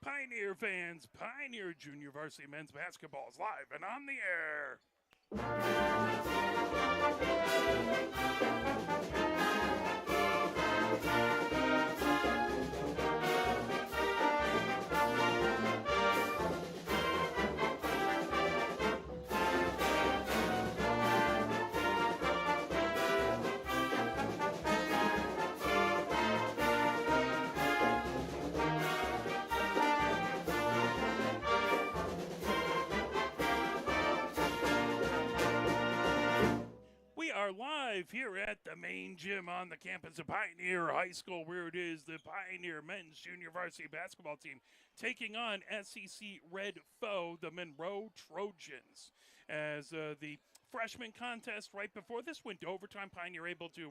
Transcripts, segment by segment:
Pioneer fans, Pioneer Junior Varsity Men's Basketball is live and on the air. We are live here at the main gym on the campus of Pioneer High School, where it is the Pioneer Men's Junior Varsity Basketball team taking on SEC Red foe, the Monroe Trojans. As the freshman contest right before this went to overtime, Pioneer able to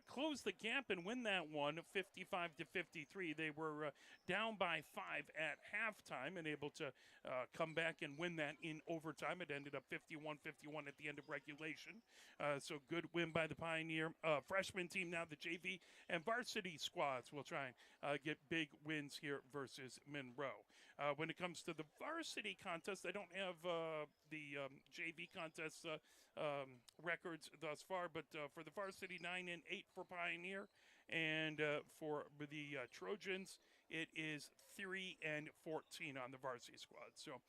close the gap and win that one 55-53. They were down by 5 at halftime and able to come back and win that in overtime. It ended up 51-51 at the end of regulation. So good win by the Pioneer freshman team. Now the JV and varsity squads will try and get big wins here versus Monroe. When it comes to the varsity contest, I don't have the JV contest records thus far, but for the varsity, 9-8 for Pioneer, and for the Trojans, it is 3-14 on the varsity squad. So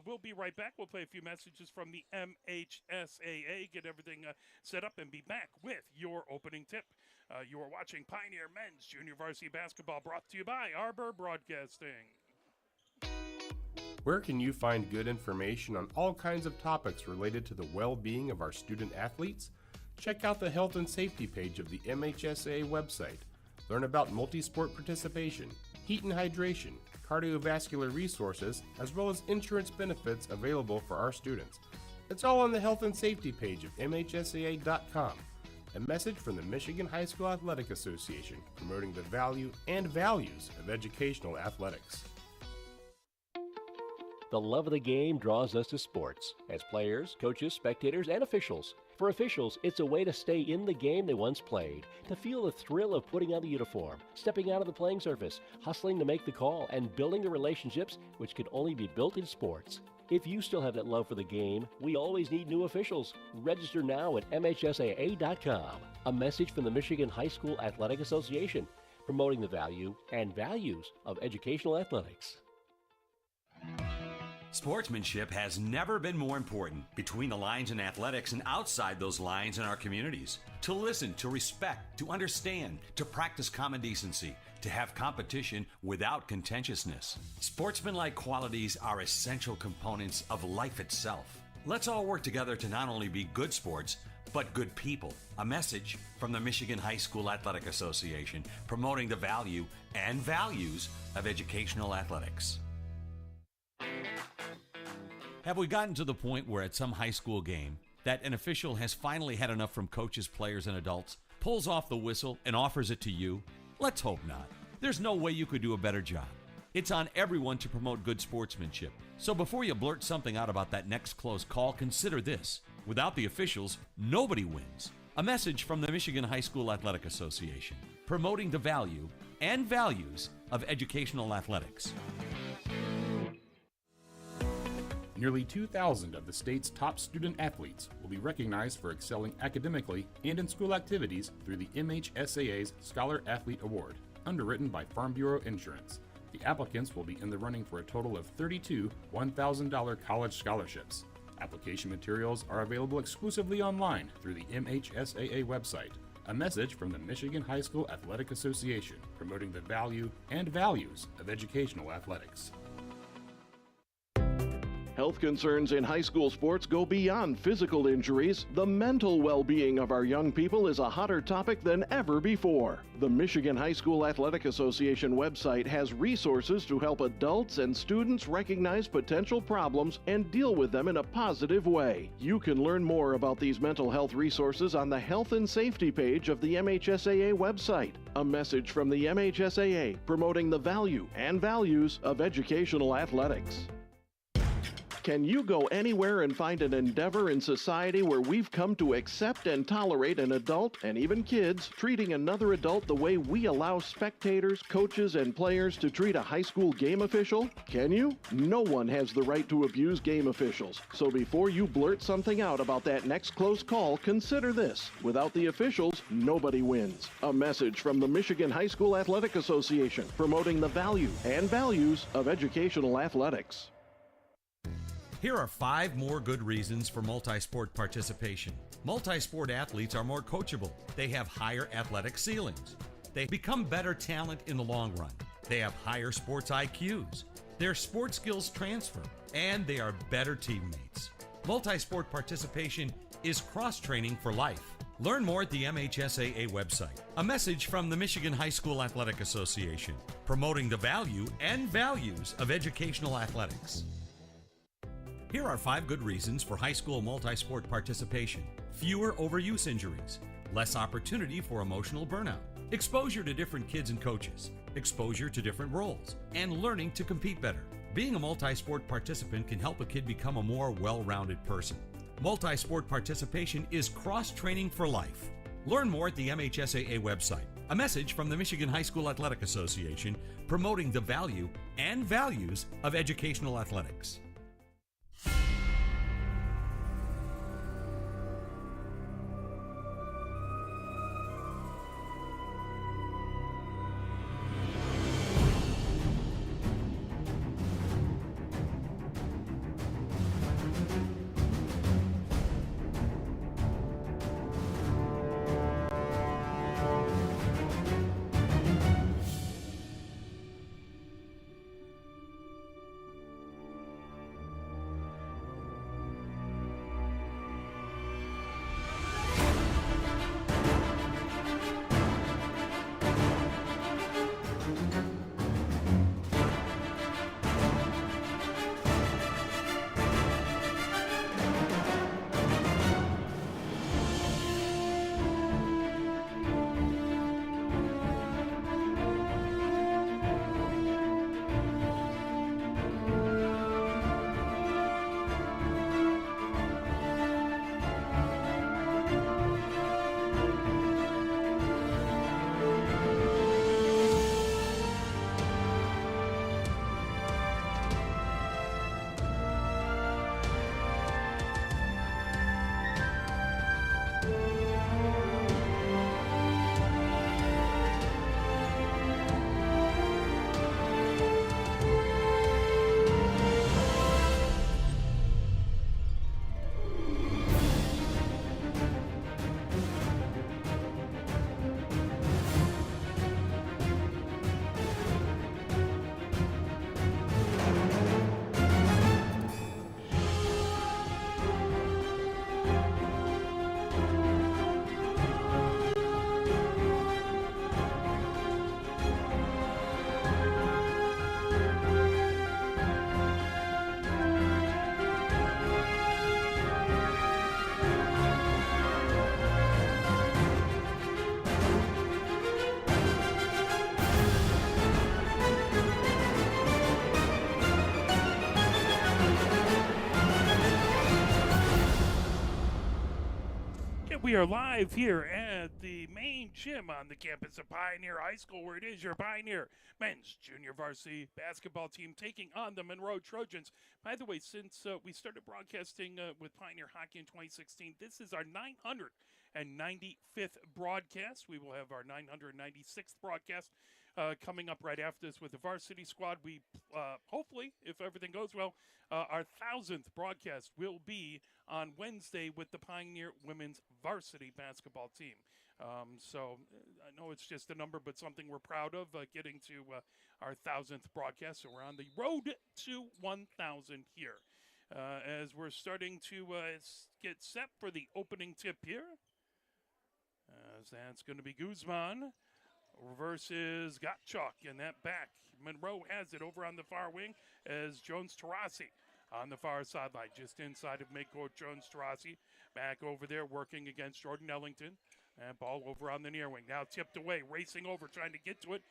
we'll be right back. We'll play a few messages from the MHSAA, get everything set up, and be back with your opening tip. You are watching Pioneer Men's Junior Varsity Basketball, brought to you by Arbor Broadcasting. Where can you find good information on all kinds of topics related to the well-being of our student athletes? Check out the health and safety page of the MHSAA website. Learn about multi-sport participation, heat and hydration, cardiovascular resources, as well as insurance benefits available for our students. It's all on the health and safety page of MHSAA.com. A message from the Michigan High School Athletic Association, promoting the value and values of educational athletics. The love of the game draws us to sports, as players, coaches, spectators, and officials. For officials, it's a way to stay in the game they once played, to feel the thrill of putting on the uniform, stepping out of the playing surface, hustling to make the call, and building the relationships which can only be built in sports. If you still have that love for the game, we always need new officials. Register now at MHSAA.com. A message from the Michigan High School Athletic Association, promoting the value and values of educational athletics. Sportsmanship has never been more important between the lines in athletics and outside those lines in our communities. To listen, to respect, to understand, to practice common decency, to have competition without contentiousness. Sportsmanlike qualities are essential components of life itself. Let's all work together to not only be good sports, but good people. A message from the Michigan High School Athletic Association, promoting the value and values of educational athletics. Have we gotten to the point where at some high school game that an official has finally had enough from coaches, players, and adults, pulls off the whistle, and offers it to you? Let's hope not. There's no way you could do a better job. It's on everyone to promote good sportsmanship. So before you blurt something out about that next close call, consider this. Without the officials, nobody wins. A message from the Michigan High School Athletic Association, promoting the value and values of educational athletics. Nearly 2,000 of the state's top student athletes will be recognized for excelling academically and in school activities through the MHSAA's Scholar Athlete Award, underwritten by Farm Bureau Insurance. The applicants will be in the running for a total of 32 $1,000 college scholarships. Application materials are available exclusively online through the MHSAA website. A message from the Michigan High School Athletic Association, promoting the value and values of educational athletics. Health concerns in high school sports go beyond physical injuries. The mental well-being of our young people is a hotter topic than ever before. The Michigan High School Athletic Association website has resources to help adults and students recognize potential problems and deal with them in a positive way. You can learn more about these mental health resources on the Health and Safety page of the MHSAA website. A message from the MHSAA, promoting the value and values of educational athletics. Can you go anywhere and find an endeavor in society where we've come to accept and tolerate an adult, and even kids, treating another adult the way we allow spectators, coaches, and players to treat a high school game official? Can you? No one has the right to abuse game officials. So before you blurt something out about that next close call, consider this. Without the officials, nobody wins. A message from the Michigan High School Athletic Association, promoting the value and values of educational athletics. Here are 5 more good reasons for multi-sport participation. Multi-sport athletes are more coachable. They have higher athletic ceilings. They become better talent in the long run. They have higher sports IQs. Their sports skills transfer, and they are better teammates. Multi-sport participation is cross-training for life. Learn more at the MHSAA website. A message from the Michigan High School Athletic Association, promoting the value and values of educational athletics. Here are 5 good reasons for high school multi-sport participation. Fewer overuse injuries, less opportunity for emotional burnout, exposure to different kids and coaches, exposure to different roles, and learning to compete better. Being a multi-sport participant can help a kid become a more well-rounded person. Multi-sport participation is cross-training for life. Learn more at the MHSAA website. A message from the Michigan High School Athletic Association, promoting the value and values of educational athletics. We are live here at the main gym on the campus of Pioneer High School, where it is your Pioneer men's junior varsity basketball team taking on the Monroe Trojans. By the way, since we started broadcasting with Pioneer Hockey in 2016, this is our 995th broadcast. We will have our 996th broadcast coming up right after this with the varsity squad. We hopefully, if everything goes well, our 1,000th broadcast will be on Wednesday with the Pioneer women's varsity basketball team. So I know it's just a number, but something we're proud of, getting to our 1,000th broadcast. So we're on the road to 1,000 here. As we're starting to get set for the opening tip here. As that's going to be Guzman versus Gottschalk in that back. Monroe has it over on the far wing as Jones-Tarasi on the far sideline, just inside of midcourt. Jones-Tarasi back over there working against Jordan Ellington. And ball over on the near wing. Now tipped away, racing over, trying to get to it.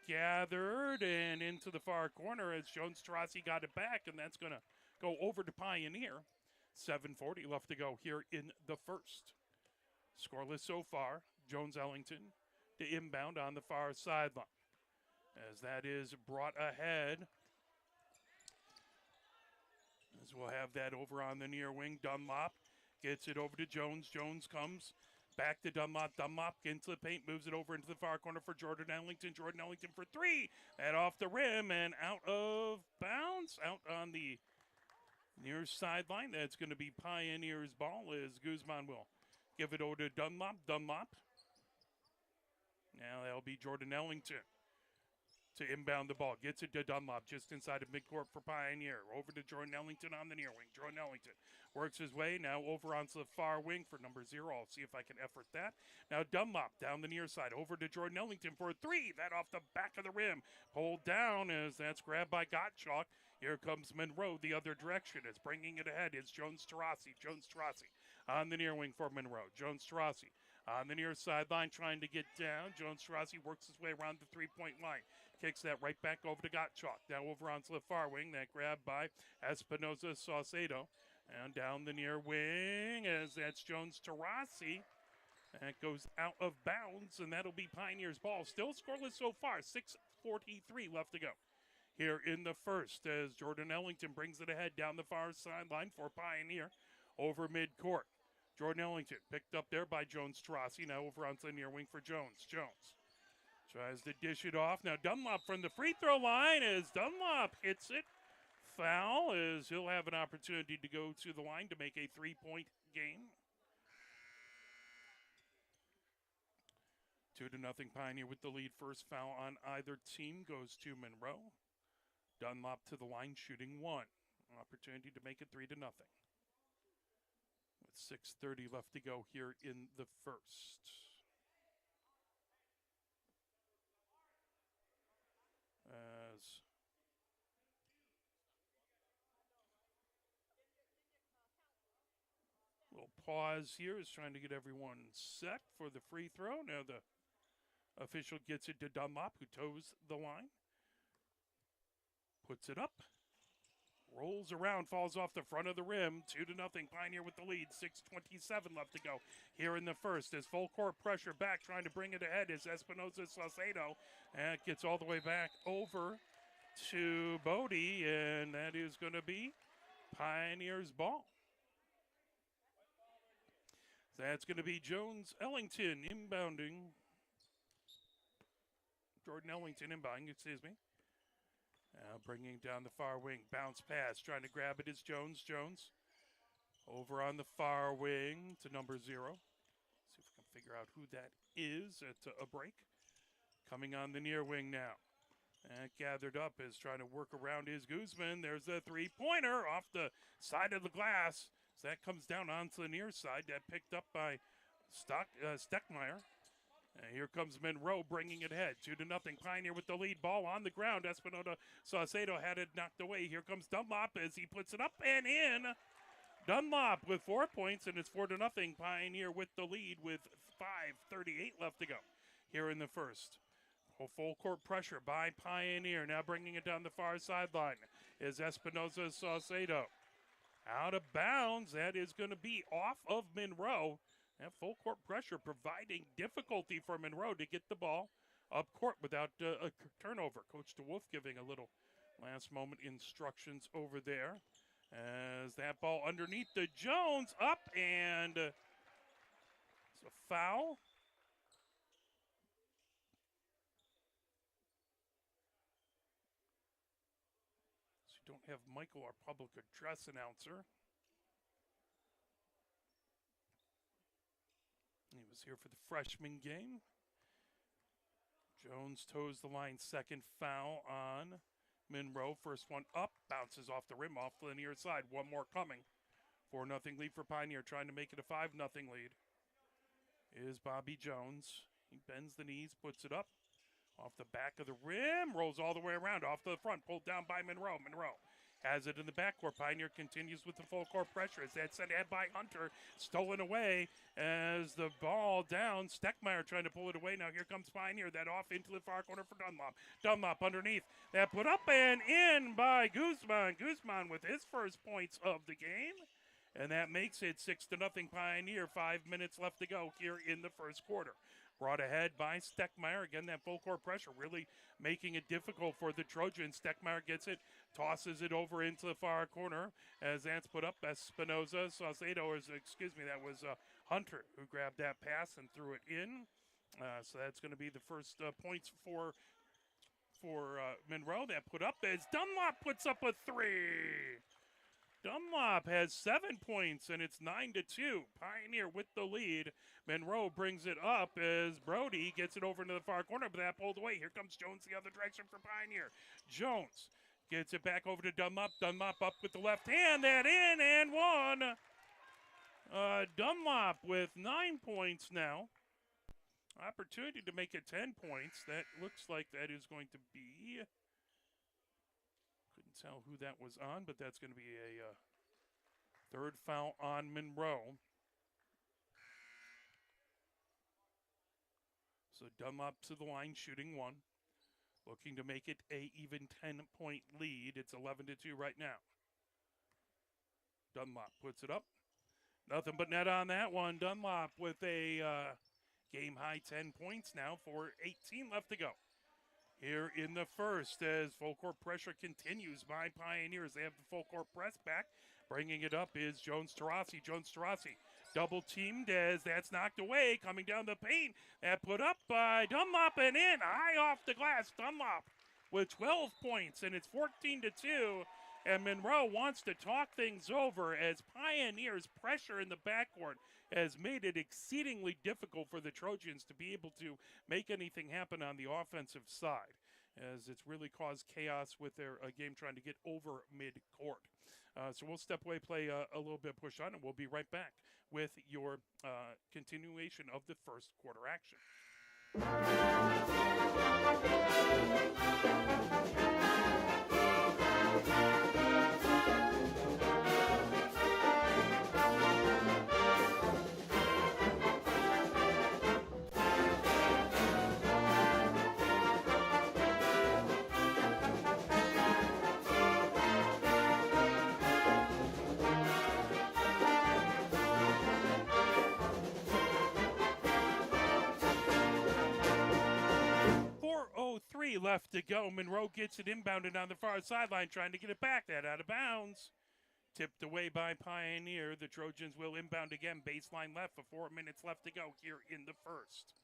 Gathered and into the far corner as Jones-Tarasi got it back, and that's going to go over to Pioneer. 7:40 left to go here in the first. Scoreless so far. Jones-Ellington to inbound on the far sideline. As that is brought ahead. As we'll have that over on the near wing. Dunlop gets it over to Jones. Jones comes back to Dunlop. Dunlop into the paint, moves it over into the far corner for Jordan Ellington. Jordan Ellington for three. And off the rim and out of bounds. Out on the near sideline. That's going to be Pioneer's ball as Guzman will give it over to Dunlop. Dunlop. Now that'll be Jordan Ellington to inbound the ball. Gets it to Dunlop just inside of midcourt for Pioneer. Over to Jordan Ellington on the near wing. Jordan Ellington works his way now over onto the far wing for number 0. I'll see if I can effort that. Now Dunlop down the near side. Over to Jordan Ellington for a three. That off the back of the rim. Pulled down as that's grabbed by Gottschalk. Here comes Monroe the other direction. It's bringing it ahead. It's Jones-Tarasi. Jones-Tarasi on the near wing for Monroe. Jones-Tarasi on the near sideline trying to get down. Jones-Tarasi works his way around the three-point line. Kicks that right back over to Gottschalk. Now over onto the far wing. That grab by Espinoza-Saucedo. And down the near wing as that's Jones-Tarasi. That goes out of bounds, and that'll be Pioneer's ball. Still scoreless so far. 6:43 left to go here in the first as Jordan Ellington brings it ahead down the far sideline for Pioneer over midcourt. Jordan Ellington picked up there by Jones-Tarasi. Now over onto the near wing for Jones. Jones tries to dish it off. Now Dunlop from the free throw line as Dunlop hits it. Foul as he'll have an opportunity to go to the line to make a 3-point game. 2-0 Pioneer with the lead. First foul on either team goes to Monroe. Dunlop to the line shooting one. Opportunity to make it 3-0. With 6:30 left to go here in the first. As little pause here is trying to get everyone set for the free throw. Now the official gets it to Dunlop, who toes the line. Puts it up. Rolls around, falls off the front of the rim. 2-0 Pioneer with the lead. 6:27 left to go here in the first. As full court pressure back, trying to bring it ahead is Espinoza-Saucedo. And it gets all the way back over to Bodie, and that is going to be Pioneer's ball. That's going to be Jones-Ellington inbounding. Jordan Ellington inbounding, excuse me. Now bringing down the far wing. Bounce pass. Trying to grab it is Jones. Jones over on the far wing to number 0. See if we can figure out who that is at a break. Coming on the near wing now. And gathered up is trying to work around his Guzman. There's a three-pointer off the side of the glass. So that comes down onto the near side. That picked up by Steckmeyer. And here comes Monroe bringing it ahead. 2-0 Pioneer with the lead. Ball on the ground. Espinoza-Saucedo had it knocked away. Here comes Dunlop as he puts it up and in. Dunlop with 4 points, and it's 4-0 Pioneer with the lead with 5:38 left to go here in the first. Full court pressure by Pioneer. Now bringing it down the far sideline is Espinoza-Saucedo. Out of bounds. That is going to be off of Monroe. That full court pressure providing difficulty for Monroe to get the ball up court without a turnover. Coach DeWolf giving a little last moment instructions over there. As that ball underneath the Jones up and it's a foul. So you don't have Michael, our public address announcer. He was here for the freshman game. Jones toes the line. Second foul on Monroe. First one up. Bounces off the rim, off the near side. One more coming. 4-0 lead for Pioneer. Trying to make it a 5-0 lead is Bobby Jones. He bends the knees, puts it up. Off the back of the rim. Rolls all the way around. Off to the front. Pulled down by Monroe. Monroe has it in the backcourt. Pioneer continues with the full court pressure. As that's sent ahead by Hunter, stolen away as the ball down. Steckmeyer trying to pull it away. Now here comes Pioneer. That off into the far corner for Dunlop. Dunlop underneath. That put up and in by Guzman. Guzman with his first points of the game. And that makes it 6-0 Pioneer. 5 minutes left to go here in the first quarter. Brought ahead by Steckmeyer. Again, that full court pressure really making it difficult for the Trojans. Steckmeyer gets it, tosses it over into the far corner as that's put up. Espinoza, Saucedo, that was Hunter who grabbed that pass and threw it in. So that's going to be the first points for Monroe. That put up as Dunlop puts up a three. Dunlop has 7 points, and it's 9-2. Pioneer with the lead. Monroe brings it up as Brody gets it over into the far corner, but that pulled away. Here comes Jones the other direction for Pioneer. Jones gets it back over to Dunlop. Dunlop up with the left hand. That in and one. Dunlop with 9 points now. Opportunity to make it 10 points. That looks like that is going to be... Couldn't tell who that was on, but that's going to be a third foul on Monroe. So Dunlop to the line, shooting one. Looking to make it a even 10-point lead. It's 11-2 right now. Dunlop puts it up. Nothing but net on that one. Dunlop with a game-high 10 points now for 18 left to go. Here in the first, as full court pressure continues by Pioneers. They have the full court press back. Bringing it up is Jones Tarasi. Jones Tarasi double teamed as that's knocked away. Coming down the paint. That put up by Dunlop and in. High off the glass. Dunlop with 12 points, and it's 14-2. And Monroe wants to talk things over as Pioneers' pressure in the backcourt has made it exceedingly difficult for the Trojans to be able to make anything happen on the offensive side, as it's really caused chaos with their game trying to get over mid-court. So we'll step away, play a little bit push on, and we'll be right back with your continuation of the first quarter action. 4:03 left to go. Monroe gets it inbounded on the far sideline, trying to get it back. That out of bounds. Tipped away by Pioneer. The Trojans will inbound again. Baseline left for 4 minutes left to go here in the first.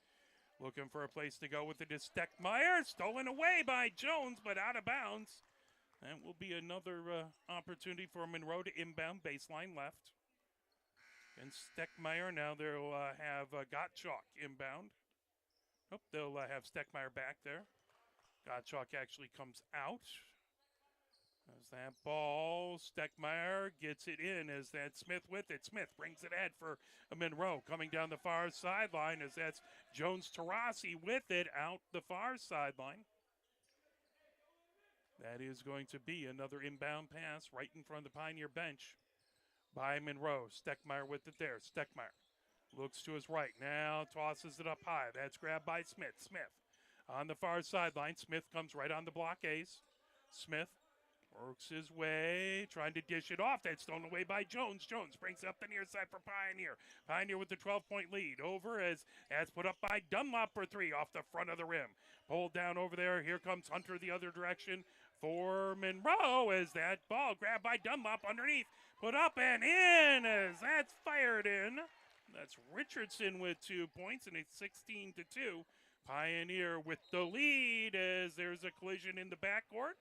Looking for a place to go with it is Steckmeyer. Stolen away by Jones, but out of bounds. That will be another opportunity for Monroe to inbound. Baseline left. And Steckmeyer, now they'll have Gottschalk inbound. Oh, they'll have Steckmeyer back there. Gottschalk actually comes out. As that ball, Steckmeyer gets it in as that Smith with it. Smith brings it ahead for Monroe. Coming down the far sideline as that's Jones Tarasi with it out the far sideline. That is going to be another inbound pass right in front of the Pioneer bench by Monroe. Steckmeyer with it there. Steckmeyer looks to his right. Now tosses it up high. That's grabbed by Smith. Smith on the far sideline. Smith comes right on the blockades. Smith works his way, trying to dish it off. That's stolen away by Jones. Jones brings it up the near side for Pioneer. Pioneer with the 12-point lead. Over as put up by Dunlop for three off the front of the rim. Pulled down over there. Here comes Hunter the other direction for Monroe as that ball grabbed by Dunlop underneath. Put up and in as that's fired in. That's Richardson with 2 points, and it's 16-2. Pioneer with the lead as there's a collision in the backcourt.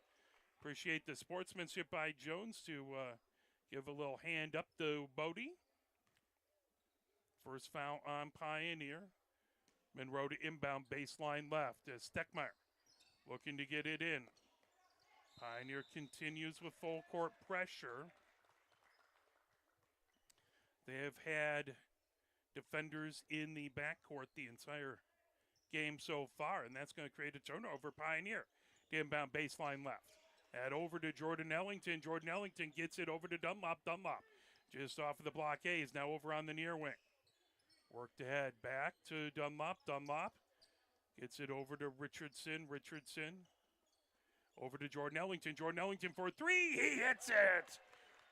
Appreciate the sportsmanship by Jones to give a little hand up to Bodie. First foul on Pioneer. Monroe to inbound baseline left as Steckmeyer looking to get it in. Pioneer continues with full court pressure. They have had defenders in the backcourt the entire game so far, and that's going to create a turnover. Pioneer to inbound baseline left. That over to Jordan Ellington. Jordan Ellington gets it over to Dunlop. Dunlop just off of the blockades. Now over on the near wing. Worked ahead. Back to Dunlop. Dunlop gets it over to Richardson. Richardson over to Jordan Ellington. Jordan Ellington for three. He hits it.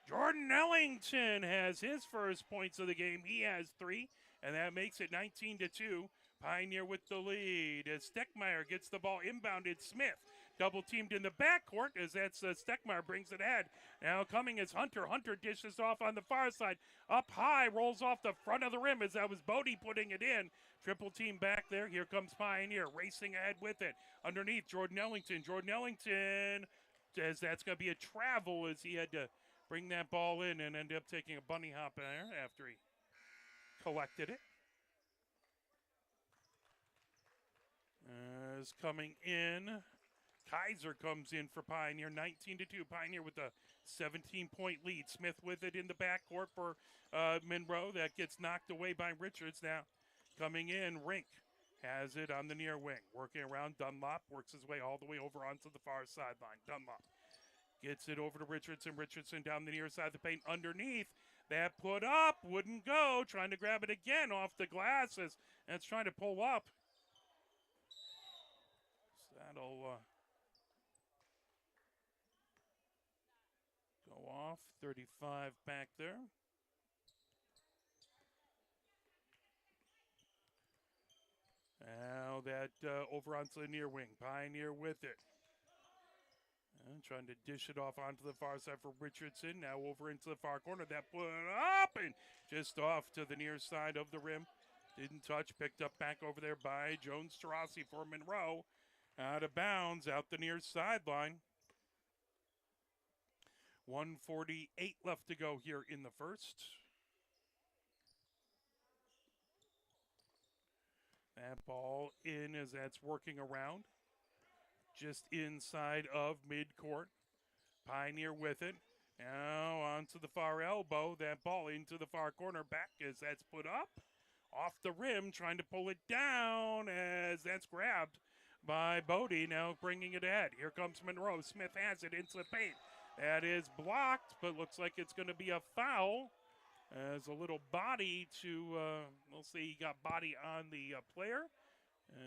Jordan Ellington has his first points of the game. He has three, and that makes it 19-2. Pioneer with the lead as Steckmeyer gets the ball inbounded. Smith double teamed in the backcourt as that's Steckmeyer brings it ahead. Now coming is Hunter. Hunter dishes off on the far side. Up high, rolls off the front of the rim as that was Bodie putting it in. Triple team back there. Here comes Pioneer racing ahead with it. Underneath, Jordan Ellington. Jordan Ellington says that's going to be a travel as he had to bring that ball in and end up taking a bunny hop there after he collected it. As coming in, Kaiser comes in for Pioneer, 19-2. Pioneer with a 17-point lead. Smith with it in the backcourt for Monroe. That gets knocked away by Richards. Now coming in, Rink has it on the near wing. Working around Dunlop, works his way all the way over onto the far sideline. Dunlop gets it over to Richardson. Richardson down the near side of the paint underneath. That put up, wouldn't go. Trying to grab it again off the glasses. And it's trying to pull up. So that'll go off. 35 back there. Now that over onto the near wing. Pioneer with it. And trying to dish it off onto the far side for Richardson. Now over into the far corner. That put up and just off to the near side of the rim. Didn't touch. Picked up back over there by Jones Tarasi for Monroe. Out of bounds. Out the near sideline. 1:48 left to go here in the first. That ball in as that's working around. Just inside of midcourt. Pioneer with it. Now onto the far elbow. That ball into the far corner. Back as that's put up. Off the rim. Trying to pull it down as that's grabbed by Bodie. Now bringing it ahead. Here comes Monroe. Smith has it into the paint. That is blocked, but looks like it's going to be a foul. As a little body to, we'll see, he got body on the player.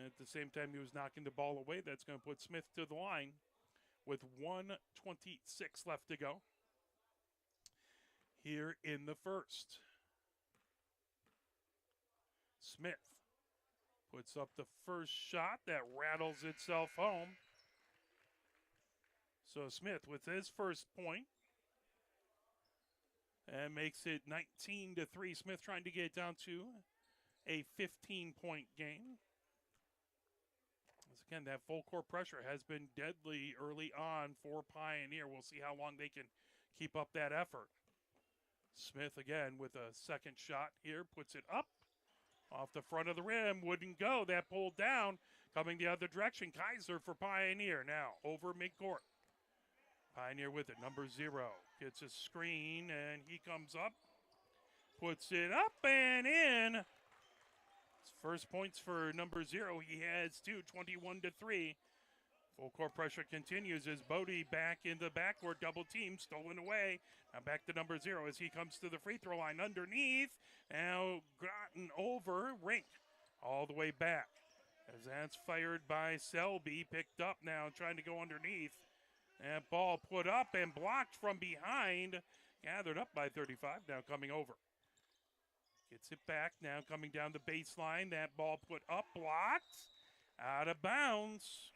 At the same time, he was knocking the ball away. That's going to put Smith to the line with 1:26 left to go here in the first. Smith puts up the first shot that rattles itself home. So Smith with his first point and makes it 19-3. Smith trying to get it down to a 15-point game. Again, that full court pressure has been deadly early on for Pioneer. We'll see how long they can keep up that effort. Smith again with a second shot here, puts it up off the front of the rim, wouldn't go. That pulled down, coming the other direction. Kaiser for Pioneer now over midcourt. Pioneer with it, number 0. Gets a screen and he comes up, puts it up and in. First points for number 0. He has 2, 21-3. Full court pressure continues as Bodie back in the backcourt. Double team, stolen away. Now back to number 0 as he comes to the free throw line underneath. Now gotten over. Rink all the way back. As that's fired by Selby. Picked up now, trying to go underneath. That ball put up and blocked from behind. Gathered up by 35. Now coming over. Gets it back now, coming down the baseline. That ball put up, blocked, out of bounds.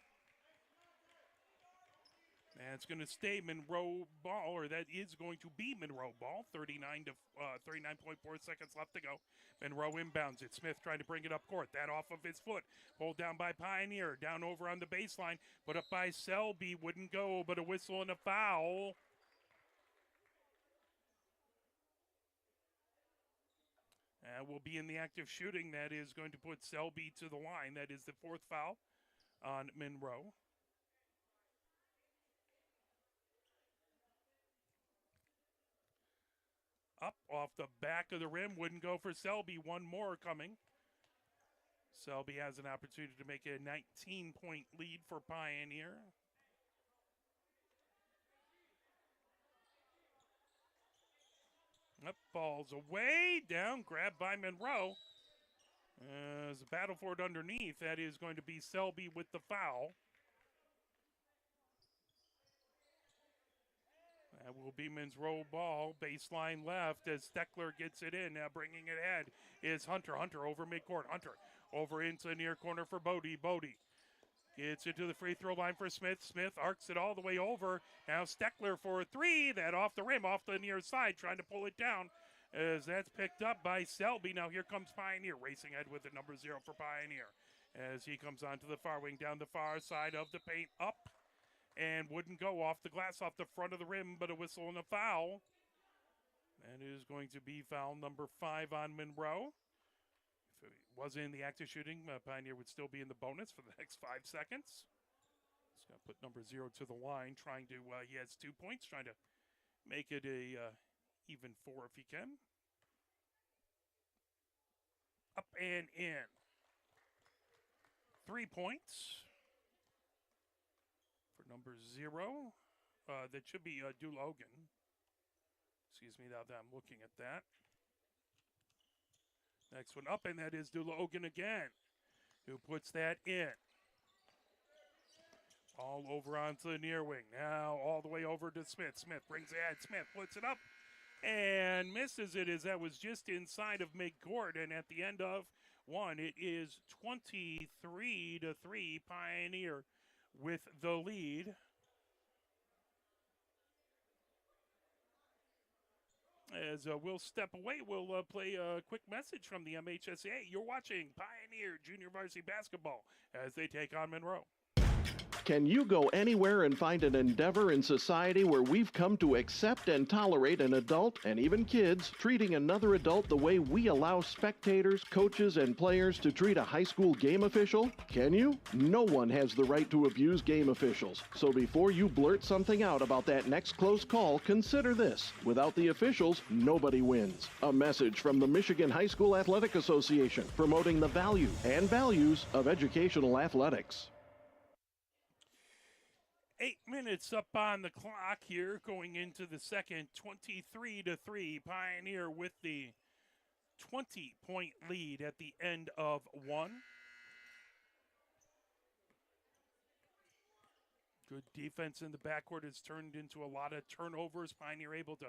And it's going to stay Monroe ball, or that is going to be Monroe ball. 39.4 seconds left to go. Monroe inbounds it. Smith trying to bring it up court. That off of his foot. Pulled down by Pioneer. Down over on the baseline. Put up by Selby. Wouldn't go, but a whistle and a foul. Will be in the active shooting. That is going to put Selby to the line. That is the 4th foul on Monroe. Up off the back of the rim. Wouldn't go for Selby. One more coming. Selby has an opportunity to make a 19-point lead for Pioneer. Up, falls away, down, grabbed by Monroe. As a battle for it underneath, that is going to be Selby with the foul. That will be Monroe ball, baseline left as Steckler gets it in. Now bringing it ahead is Hunter. Hunter over midcourt. Hunter over into the near corner for Bodie. Bodie gets it to the free throw line for Smith. Smith arcs it all the way over. Now Steckler for a three. That off the rim, off the near side, trying to pull it down as that's picked up by Selby. Now here comes Pioneer racing ahead with the number 0 for Pioneer as he comes onto the far wing down the far side of the paint, up and wouldn't go off the glass, off the front of the rim, but a whistle and a foul. That is going to be foul number 5 on Monroe. If it wasn't in the act of shooting, Pioneer would still be in the bonus for the next 5 seconds. He's going to put number 0 to the line, trying to, he has 2 points, trying to make it a even 4 if he can. Up and in. 3 points for number 0. That should be Dulogan. Excuse me, now that I'm looking at that. Next one up, and that is Dulogan again, who puts that in. All over onto the near wing. Now all the way over to Smith. Smith brings it ahead. Smith puts it up and misses it as that was just inside of midcourt. And at the end of one, it is 23-3, Pioneer with the lead. As we'll step away, we'll play a quick message from the MHSAA. You're watching Pioneer Junior Varsity Basketball as they take on Monroe. Can you go anywhere and find an endeavor in society where we've come to accept and tolerate an adult, and even kids, treating another adult the way we allow spectators, coaches, and players to treat a high school game official? Can you? No one has the right to abuse game officials. So before you blurt something out about that next close call, consider this. Without the officials, nobody wins. A message from the Michigan High School Athletic Association, promoting the value and values of educational athletics. 8 minutes up on the clock here going into the second. 23-3, Pioneer with the 20-point lead at the end of one. Good defense in the backcourt has turned into a lot of turnovers. Pioneer able to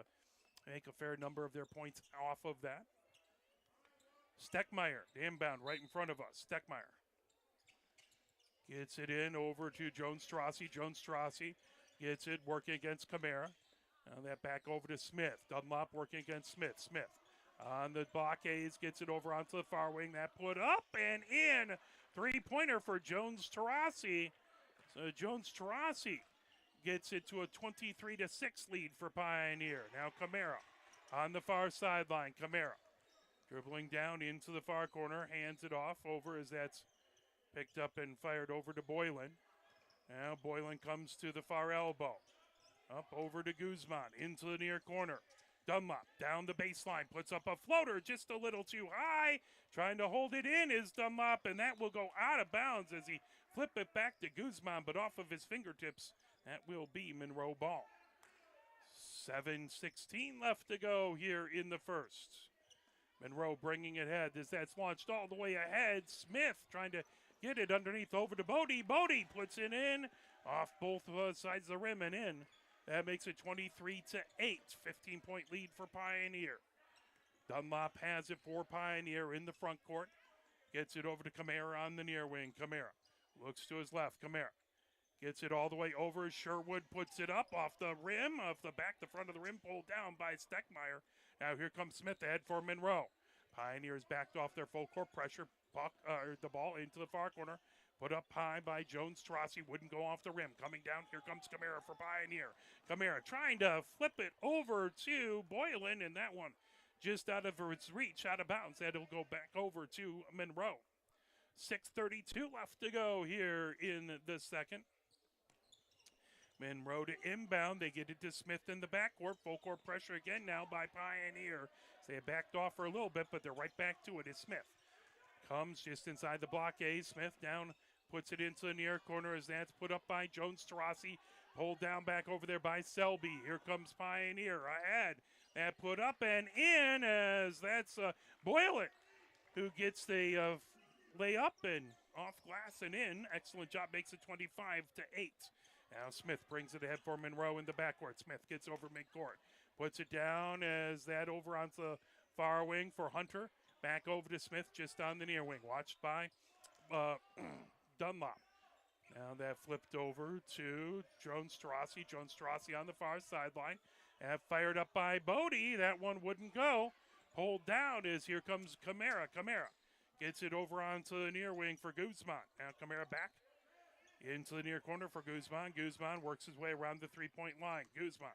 make a fair number of their points off of that. Steckmeyer, the inbound right in front of us. Steckmeyer gets it in over to Jones-Strassi. Jones-Strassi gets it working against Camara. Now that back over to Smith. Dunlop working against Smith. Smith on the blockades, gets it over onto the far wing. That put up and in. Three-pointer for Jones-Strassi. So Jones-Strassi gets it to a 23-6 lead for Pioneer. Now Camara on the far sideline. Camara dribbling down into the far corner. Hands it off over as that's picked up and fired over to Boylan. Now Boylan comes to the far elbow. Up over to Guzman, into the near corner. Dunlop down the baseline, puts up a floater just a little too high. Trying to hold it in is Dunlop, and that will go out of bounds as he flip it back to Guzman, but off of his fingertips. That will be Monroe ball. 7:16 left to go here in the first. Monroe bringing it ahead as that's launched all the way ahead. Smith trying to get it underneath over to Bodie. Bodie puts it in off both sides of the rim and in. That makes it 23-8. 15-point lead for Pioneer. Dunlop has it for Pioneer in the front court. Gets it over to Camara on the near wing. Camara looks to his left. Camara gets it all the way over. Sherwood puts it up off the rim, off the back, the front of the rim, pulled down by Steckmeyer. Now here comes Smith ahead for Monroe. Pioneers backed off their full court pressure. The ball into the far corner. Put up high by Jones-Strassi. Wouldn't go off the rim. Coming down, here comes Camara for Pioneer. Camara trying to flip it over to Boylan, and that one just out of its reach, out of bounds. That'll go back over to Monroe. 6:32 left to go here in the second. Monroe to inbound. They get it to Smith in the backcourt. Full court pressure again now by Pioneer. So they backed off for a little bit, but they're right back to it. It's Smith. Comes just inside the blockade. Smith down, puts it into the near corner as that's put up by Jones-Strassi. Pulled down back over there by Selby. Here comes Pioneer ahead. That put up and in as that's Boylan who gets the layup and off glass and in. Excellent job, makes it 25-8. Now Smith brings it ahead for Monroe in the backcourt. Smith gets over midcourt, puts it down as that over onto the far wing for Hunter. Back over to Smith just on the near wing, watched by Dunlop. Now that flipped over to Jones Strassi. Jones Strassi on the far sideline. And fired up by Bodie. That one wouldn't go. Pulled down as here comes Camara. Camara gets it over onto the near wing for Guzman. Now Camara back into the near corner for Guzman. Guzman works his way around the three-point line. Guzman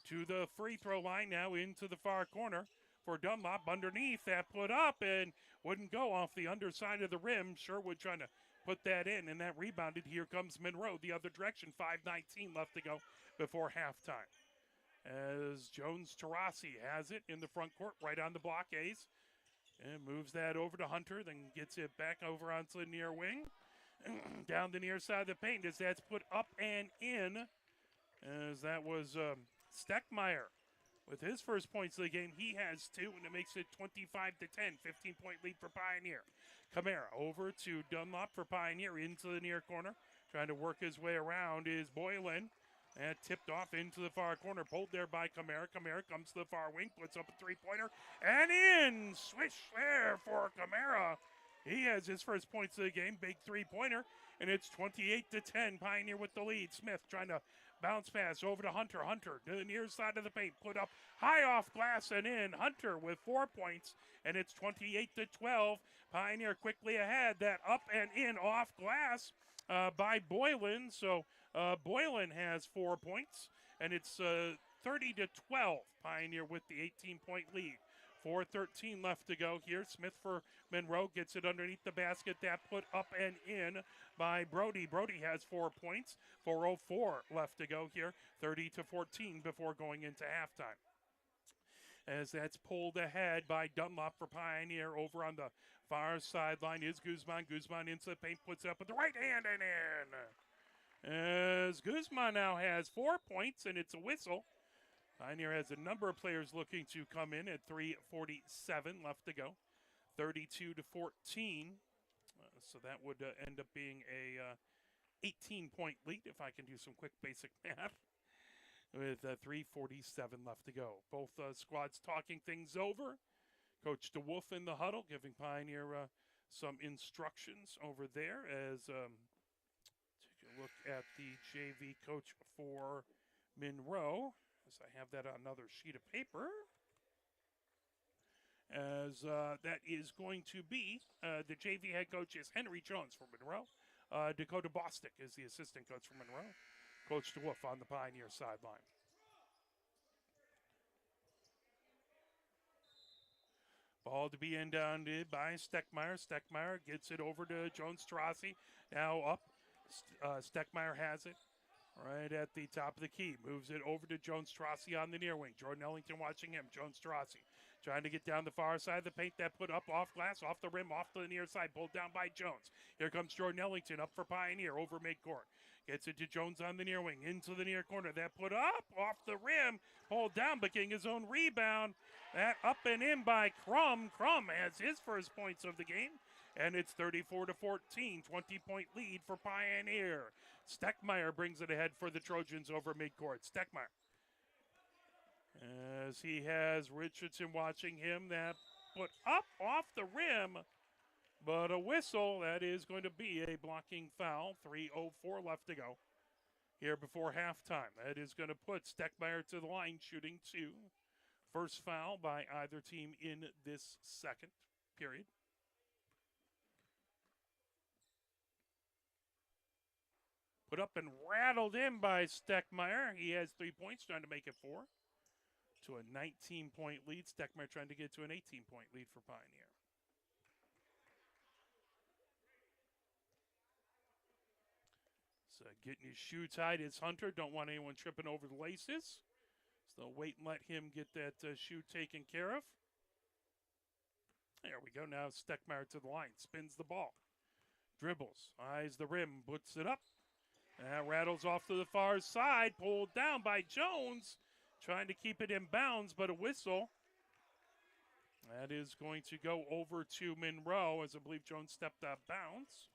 to the free throw line, now into the far corner for Dunlop. Underneath, that put up and wouldn't go off the underside of the rim. Sherwood trying to put that in, and that rebounded. Here comes Monroe the other direction. 5:19 left to go before halftime. As Jones Tarasi has it in the front court, right on the blockades, and moves that over to Hunter, then gets it back over onto the near wing. Down the near side of the paint as that's put up and in, as that was Steckmeyer with his first points of the game. He has two, and it makes it 25-10, 15-point lead for Pioneer. Camara over to Dunlop for Pioneer into the near corner. Trying to work his way around is Boylan. And tipped off into the far corner, pulled there by Camara. Camara comes to the far wing, puts up a three-pointer, and in! Swish there for Camara. He has his first points of the game, big three-pointer, and it's 28-10, Pioneer with the lead. Smith trying to bounce pass over to Hunter. Hunter to the near side of the paint, put up high off glass and in. Hunter with 4 points, and it's 28-12. Pioneer quickly ahead, that up and in off glass by Boylan. So Boylan has 4 points, and it's 30-12. Pioneer with the 18-point lead. 4:13 left to go here. Smith for Monroe gets it underneath the basket. That put up and in by Brody. Brody has 4 points. 4:04 left to go here. 30-14 before going into halftime. As that's pulled ahead by Dunlop for Pioneer. Over on the far sideline is Guzman. Guzman into the paint, puts it up with the right hand and in. As Guzman now has 4 points, and it's a whistle. Pioneer has a number of players looking to come in at 3:47 left to go. 32-14. So that would end up being a 18-point lead, if I can do some quick basic math, with 3:47 left to go. Both squads talking things over. Coach DeWolf in the huddle, giving Pioneer some instructions over there as take a look at the JV coach for Monroe, as I have that on another sheet of paper. As that is going to be the JV head coach is Henry Jones for Monroe. Dakota Bostic is the assistant coach for Monroe. Coach DeWolf on the Pioneer sideline. Ball to be inbounded by Steckmeyer. Steckmeyer gets it over to Jones Strassi. Now up. Steckmeyer has it right at the top of the key. Moves it over to Jones Strassi on the near wing. Jordan Ellington watching him. Jones Strassi trying to get down the far side of the paint. That put up off glass, off the rim, off to the near side. Pulled down by Jones. Here comes Jordan Ellington up for Pioneer over midcourt. Gets it to Jones on the near wing. Into the near corner. That put up off the rim. Pulled down, but getting his own rebound. That up and in by Crum. Crum has his first points of the game. And it's 34-14, 20-point lead for Pioneer. Steckmeyer brings it ahead for the Trojans over midcourt. Steckmeyer, as he has Richardson watching him. That put up off the rim, but a whistle. That is going to be a blocking foul. 3:04 left to go here before halftime. That is going to put Steckmeyer to the line, shooting two. First foul by either team in this second period. Put up and rattled in by Steckmeyer. He has 3 points, trying to make it 4. To a 19-point lead. Steckmeyer trying to get to an 18-point lead for Pioneer. So getting his shoe tied is Hunter. Don't want anyone tripping over the laces. So wait and let him get that shoe taken care of. There we go. Now Steckmeyer to the line. Spins the ball. Dribbles. Eyes the rim. Puts it up. That rattles off to the far side. Pulled down by Jones. trying to keep it in bounds, but a whistle. That is going to go over to Monroe, as I believe Jones stepped out of bounds.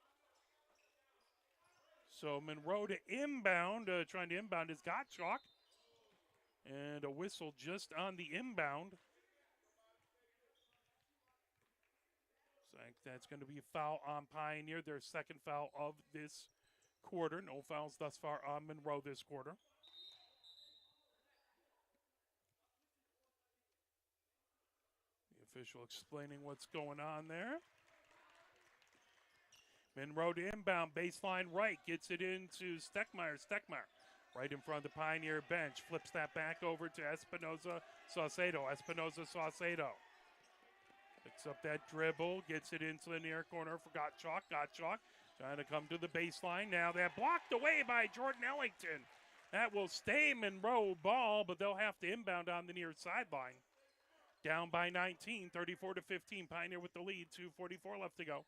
So Monroe to inbound, trying to inbound is Gottschalk. And a whistle just on the inbound. So that's going to be a foul on Pioneer, their second foul of this quarter. No fouls thus far on Monroe this quarter. The official explaining what's going on there. Monroe to inbound, baseline right, gets it into Steckmeyer. Steckmeyer right in front of the Pioneer bench, flips that back over to Espinoza-Saucedo. Espinoza-Saucedo picks up that dribble, gets it into the near corner for Gottschalk. Gottschalk trying to come to the baseline. Now that blocked away by Jordan Ellington. That will stay Monroe ball, but they'll have to inbound on the near sideline. Down by 19, 34-15. Pioneer with the lead, 2:44 left to go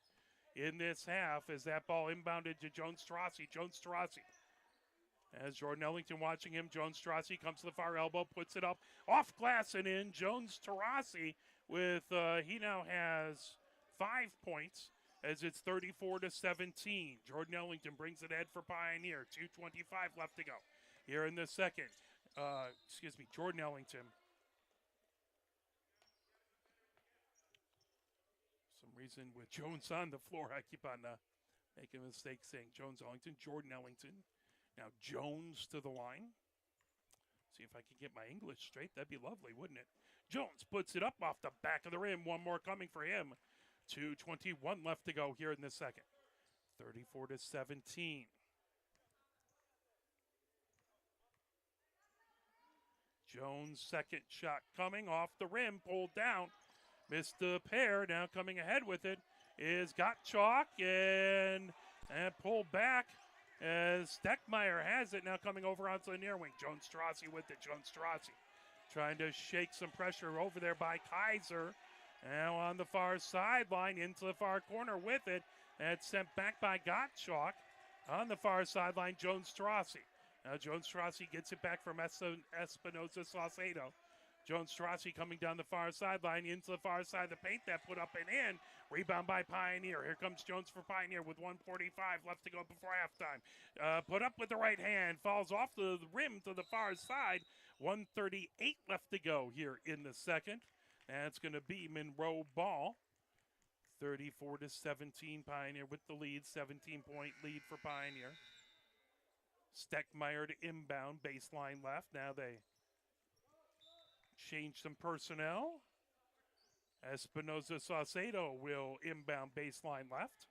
in this half as that ball inbounded to Jones-Strassi. Jones-Strassi. As Jordan Ellington watching him, Jones-Strassi comes to the far elbow, puts it up, off glass and in. Jones-Strassi with, he now has 5 points as it's 34-17. Jordan Ellington brings it ahead for Pioneer. 2:25 left to go here in the second. Jordan Ellington. Some reason with Jones on the floor, I keep on making a mistake saying Jones-Ellington. Jordan Ellington. Now Jones to the line. See if I can get my English straight. That'd be lovely, wouldn't it? Jones puts it up off the back of the rim. One more coming for him. 2:21 left to go here in the second. 34-17. Jones' second shot coming off the rim, pulled down. Missed the pair. Now coming ahead with it is Gottschalk and pulled back as Steckmeyer has it. Now coming over onto the near wing. Jones-Strassi with it. Jones-Strassi trying to shake some pressure over there by Kaiser. Now on the far sideline into the far corner with it. That's sent back by Gottschalk. On the far sideline, Jones-Strassi. Now Jones-Strassi gets it back from Espinoza-Saucedo. Jones-Strassi coming down the far sideline into the far side of the paint. That put up and in. Rebound by Pioneer. Here comes Jones for Pioneer with 1:45 left to go before halftime. Put up with the right hand. Falls off the rim to the far side. 1:38 left to go here in the second. That's going to be Monroe ball. 34-17. Pioneer with the lead. 17-point lead for Pioneer. Steckmeyer to inbound. Baseline left. Now they change some personnel. Espinoza-Saucedo will inbound baseline left.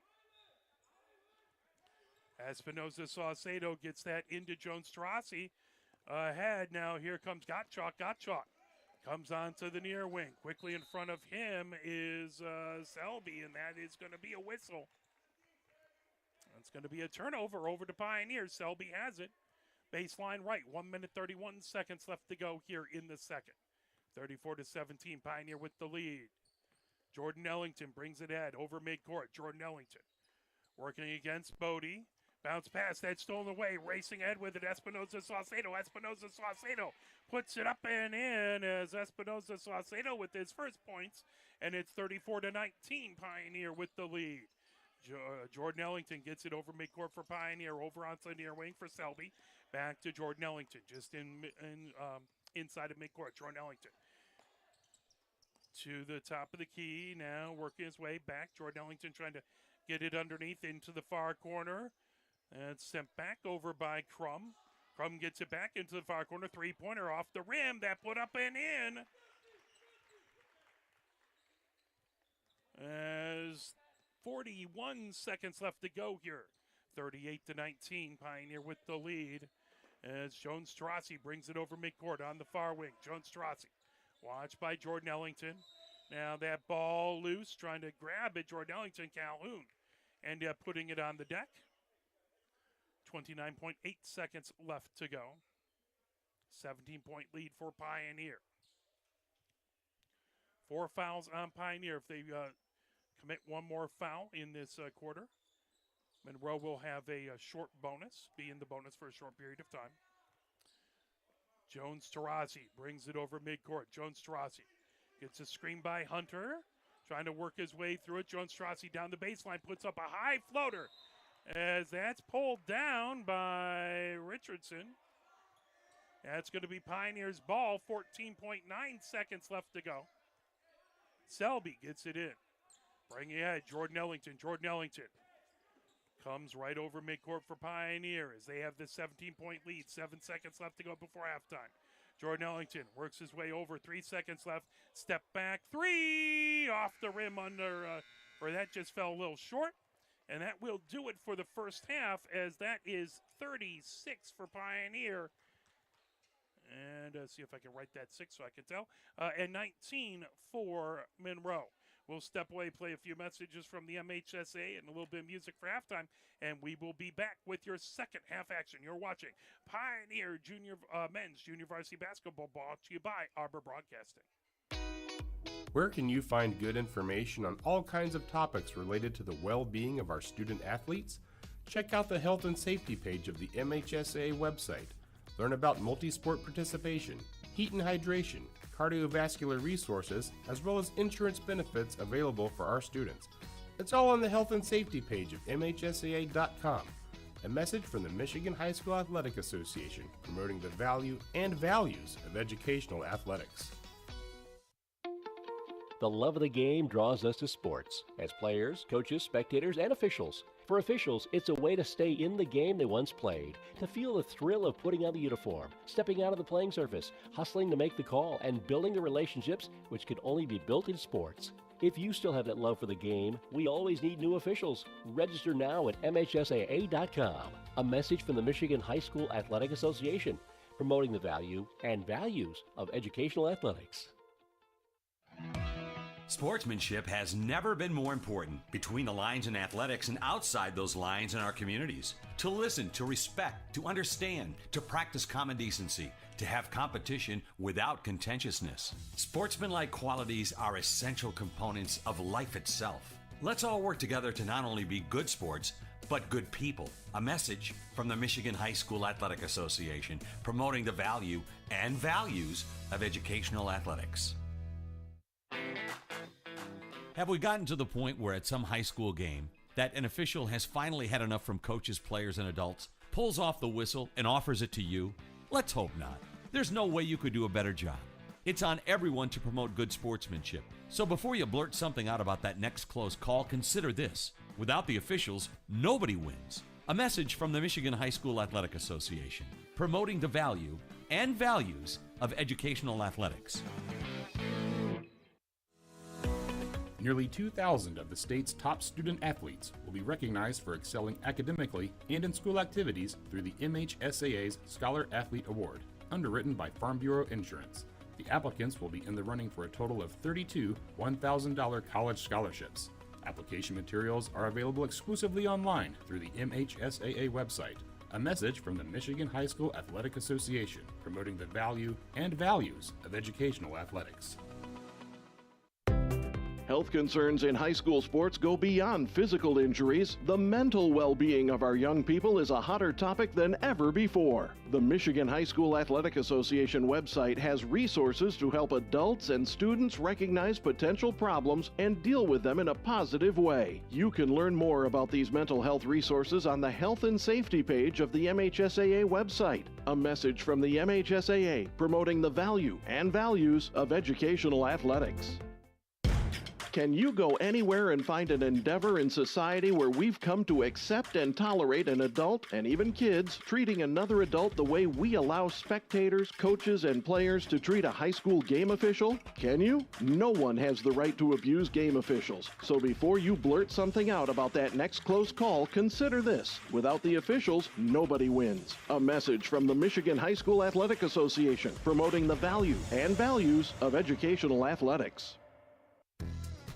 Espinoza-Saucedo gets that into Jones-Strassi. Ahead now, here comes Gottschalk. Gottschalk comes onto the near wing. Quickly in front of him is Selby, and that is going to be a whistle. That's going to be a turnover over to Pioneer. Selby has it. Baseline right, 1 minute 31 seconds left to go here in the second. 34-17, Pioneer with the lead. Jordan Ellington brings it ahead over midcourt. Jordan Ellington working against Bodie. Bounce pass, that's stolen away. Racing ahead with it, Espinoza-Saucedo. Espinoza-Saucedo puts it up and in as Espinoza-Saucedo with his first points. And it's 34-19, Pioneer with the lead. Jordan Ellington gets it over midcourt for Pioneer. Over onto the near wing for Selby. Back to Jordan Ellington, just inside of midcourt. Jordan Ellington to the top of the key, now working his way back. Jordan Ellington trying to get it underneath into the far corner. And it's sent back over by Crum. Crum gets it back into the far corner. Three-pointer off the rim. That put up and in. As 41 seconds left to go here. 38-19, Pioneer with the lead. As Jones-Strassi brings it over midcourt on the far wing. Jones-Strassi watched by Jordan Ellington. Now that ball loose, trying to grab it. Jordan Ellington, Calhoun ended up putting it on the deck. 29.8 seconds left to go. 17-point lead for Pioneer. 4 fouls on Pioneer. If they commit one more foul in this quarter, Monroe will have a short bonus, be in the bonus for a short period of time. Jones Taurasi brings it over midcourt. Jones Taurasi gets a screen by Hunter, trying to work his way through it. Jones Taurasi down the baseline, puts up a high floater as that's pulled down by Richardson. That's going to be Pioneers' ball. 14.9 seconds left to go. Selby gets it in. Bringing ahead, Jordan Ellington. Jordan Ellington comes right over midcourt for Pioneers. They have the 17-point lead. 7 seconds left to go before halftime. Jordan Ellington works his way over. 3 seconds left. Step back. Three off the rim under, or that just fell a little short. And that will do it for the first half, as that is 36 for Pioneer. And see if I can write that 6 so I can tell. And 19 for Monroe. We'll step away, play a few messages from the MHSA and a little bit of music for halftime, and we will be back with your second half action. You're watching Pioneer Men's Junior Varsity Basketball, brought to you by Arbor Broadcasting. Where can you find good information on all kinds of topics related to the well-being of our student athletes? Check out the health and safety page of the MHSA website. Learn about multi-sport participation, heat and hydration, cardiovascular resources, as well as insurance benefits available for our students. It's all on the health and safety page of MHSAA.com. A message from the Michigan High School Athletic Association, promoting the value and values of educational athletics. The love of the game draws us to sports, as players, coaches, spectators, and officials. For officials, it's a way to stay in the game they once played, to feel the thrill of putting on the uniform, stepping out of the playing surface, hustling to make the call, and building the relationships which can only be built in sports. If you still have that love for the game, we always need new officials. Register now at MHSAA.com. A message from the Michigan High School Athletic Association, promoting the value and values of educational athletics. Sportsmanship has never been more important between the lines in athletics and outside those lines in our communities. To listen, to respect, to understand, to practice common decency, to have competition without contentiousness. Sportsmanlike qualities are essential components of life itself. Let's all work together to not only be good sports, but good people. A message from the Michigan High School Athletic Association, promoting the value and values of educational athletics. Have we gotten to the point where at some high school game that an official has finally had enough from coaches, players, and adults, pulls off the whistle, and offers it to you? Let's hope not. There's no way you could do a better job. It's on everyone to promote good sportsmanship. So before you blurt something out about that next close call, consider this. Without the officials, nobody wins. A message from the Michigan High School Athletic Association, promoting the value and values of educational athletics. Nearly 2,000 of the state's top student athletes will be recognized for excelling academically and in school activities through the MHSAA's Scholar Athlete Award, underwritten by Farm Bureau Insurance. The applicants will be in the running for a total of 32 $1,000 college scholarships. Application materials are available exclusively online through the MHSAA website. A message from the Michigan High School Athletic Association, promoting the value and values of educational athletics. Health concerns in high school sports go beyond physical injuries. The mental well-being of our young people is a hotter topic than ever before. The Michigan High School Athletic Association website has resources to help adults and students recognize potential problems and deal with them in a positive way. You can learn more about these mental health resources on the health and safety page of the MHSAA website. A message from the MHSAA, promoting the value and values of educational athletics. Can you go anywhere and find an endeavor in society where we've come to accept and tolerate an adult, and even kids, treating another adult the way we allow spectators, coaches, and players to treat a high school game official? Can you? No one has the right to abuse game officials. So before you blurt something out about that next close call, consider this. Without the officials, nobody wins. A message from the Michigan High School Athletic Association, promoting the value and values of educational athletics.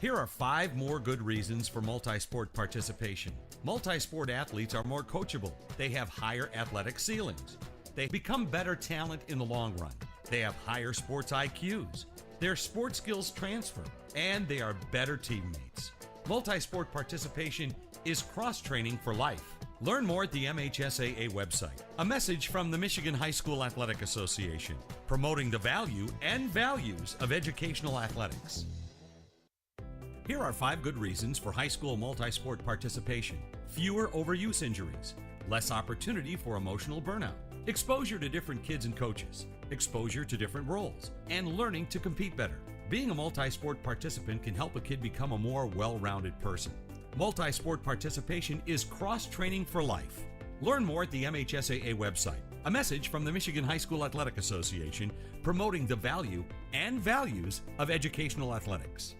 Here are 5 more good reasons for multi-sport participation. Multi-sport athletes are more coachable. They have higher athletic ceilings. They become better talent in the long run. They have higher sports IQs. Their sports skills transfer, and they are better teammates. Multi-sport participation is cross-training for life. Learn more at the MHSAA website. A message from the Michigan High School Athletic Association, promoting the value and values of educational athletics. Here are 5 good reasons for high school multi-sport participation. Fewer overuse injuries, less opportunity for emotional burnout, exposure to different kids and coaches, exposure to different roles, and learning to compete better. Being a multi-sport participant can help a kid become a more well-rounded person. Multi-sport participation is cross-training for life. Learn more at the MHSAA website. A message from the Michigan High School Athletic Association, promoting the value and values of educational athletics.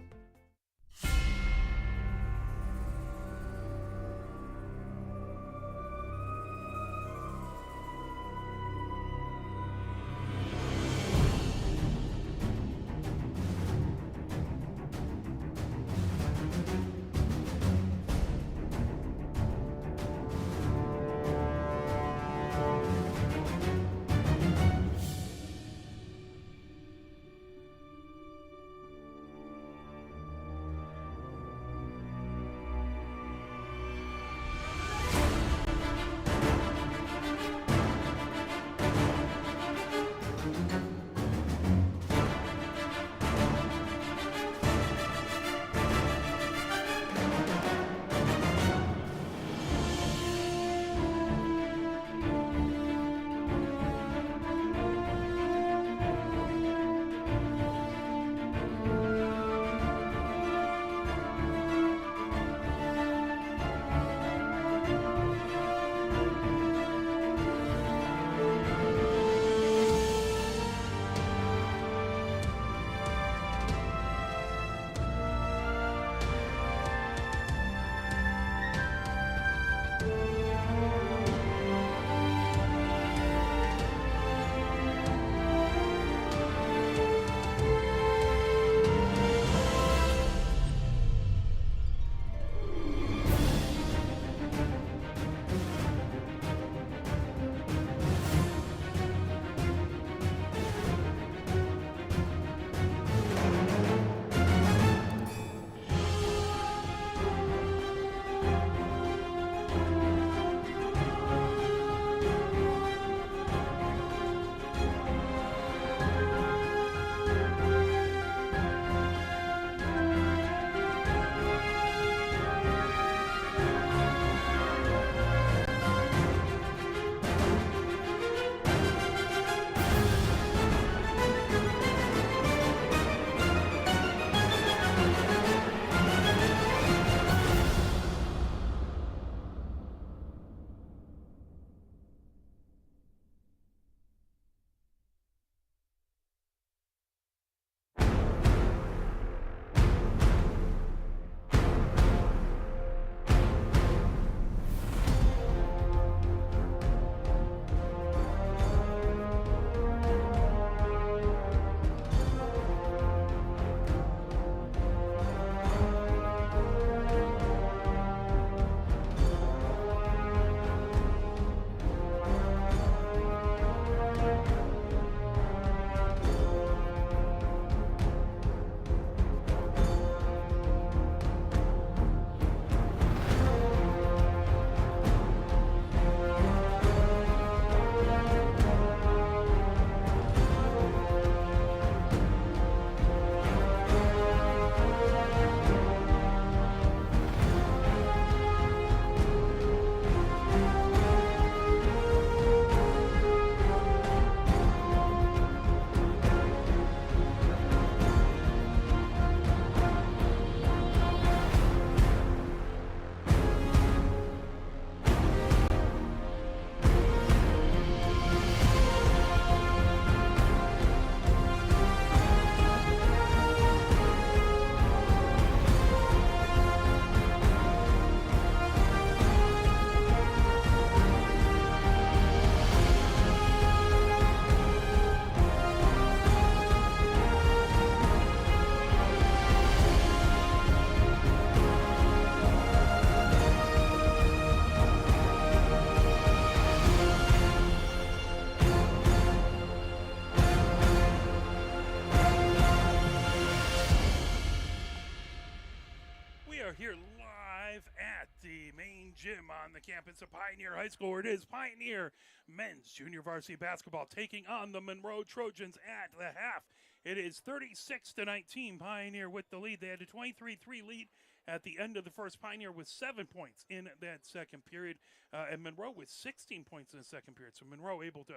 main gym on the campus of Pioneer High School, where it is Pioneer men's junior varsity basketball taking on the Monroe Trojans at the half. It is 36-19, Pioneer with the lead. They had a 23-3 lead at the end of the first. Pioneer with 7 points in that second period, and Monroe with 16 points in the second period. So Monroe able to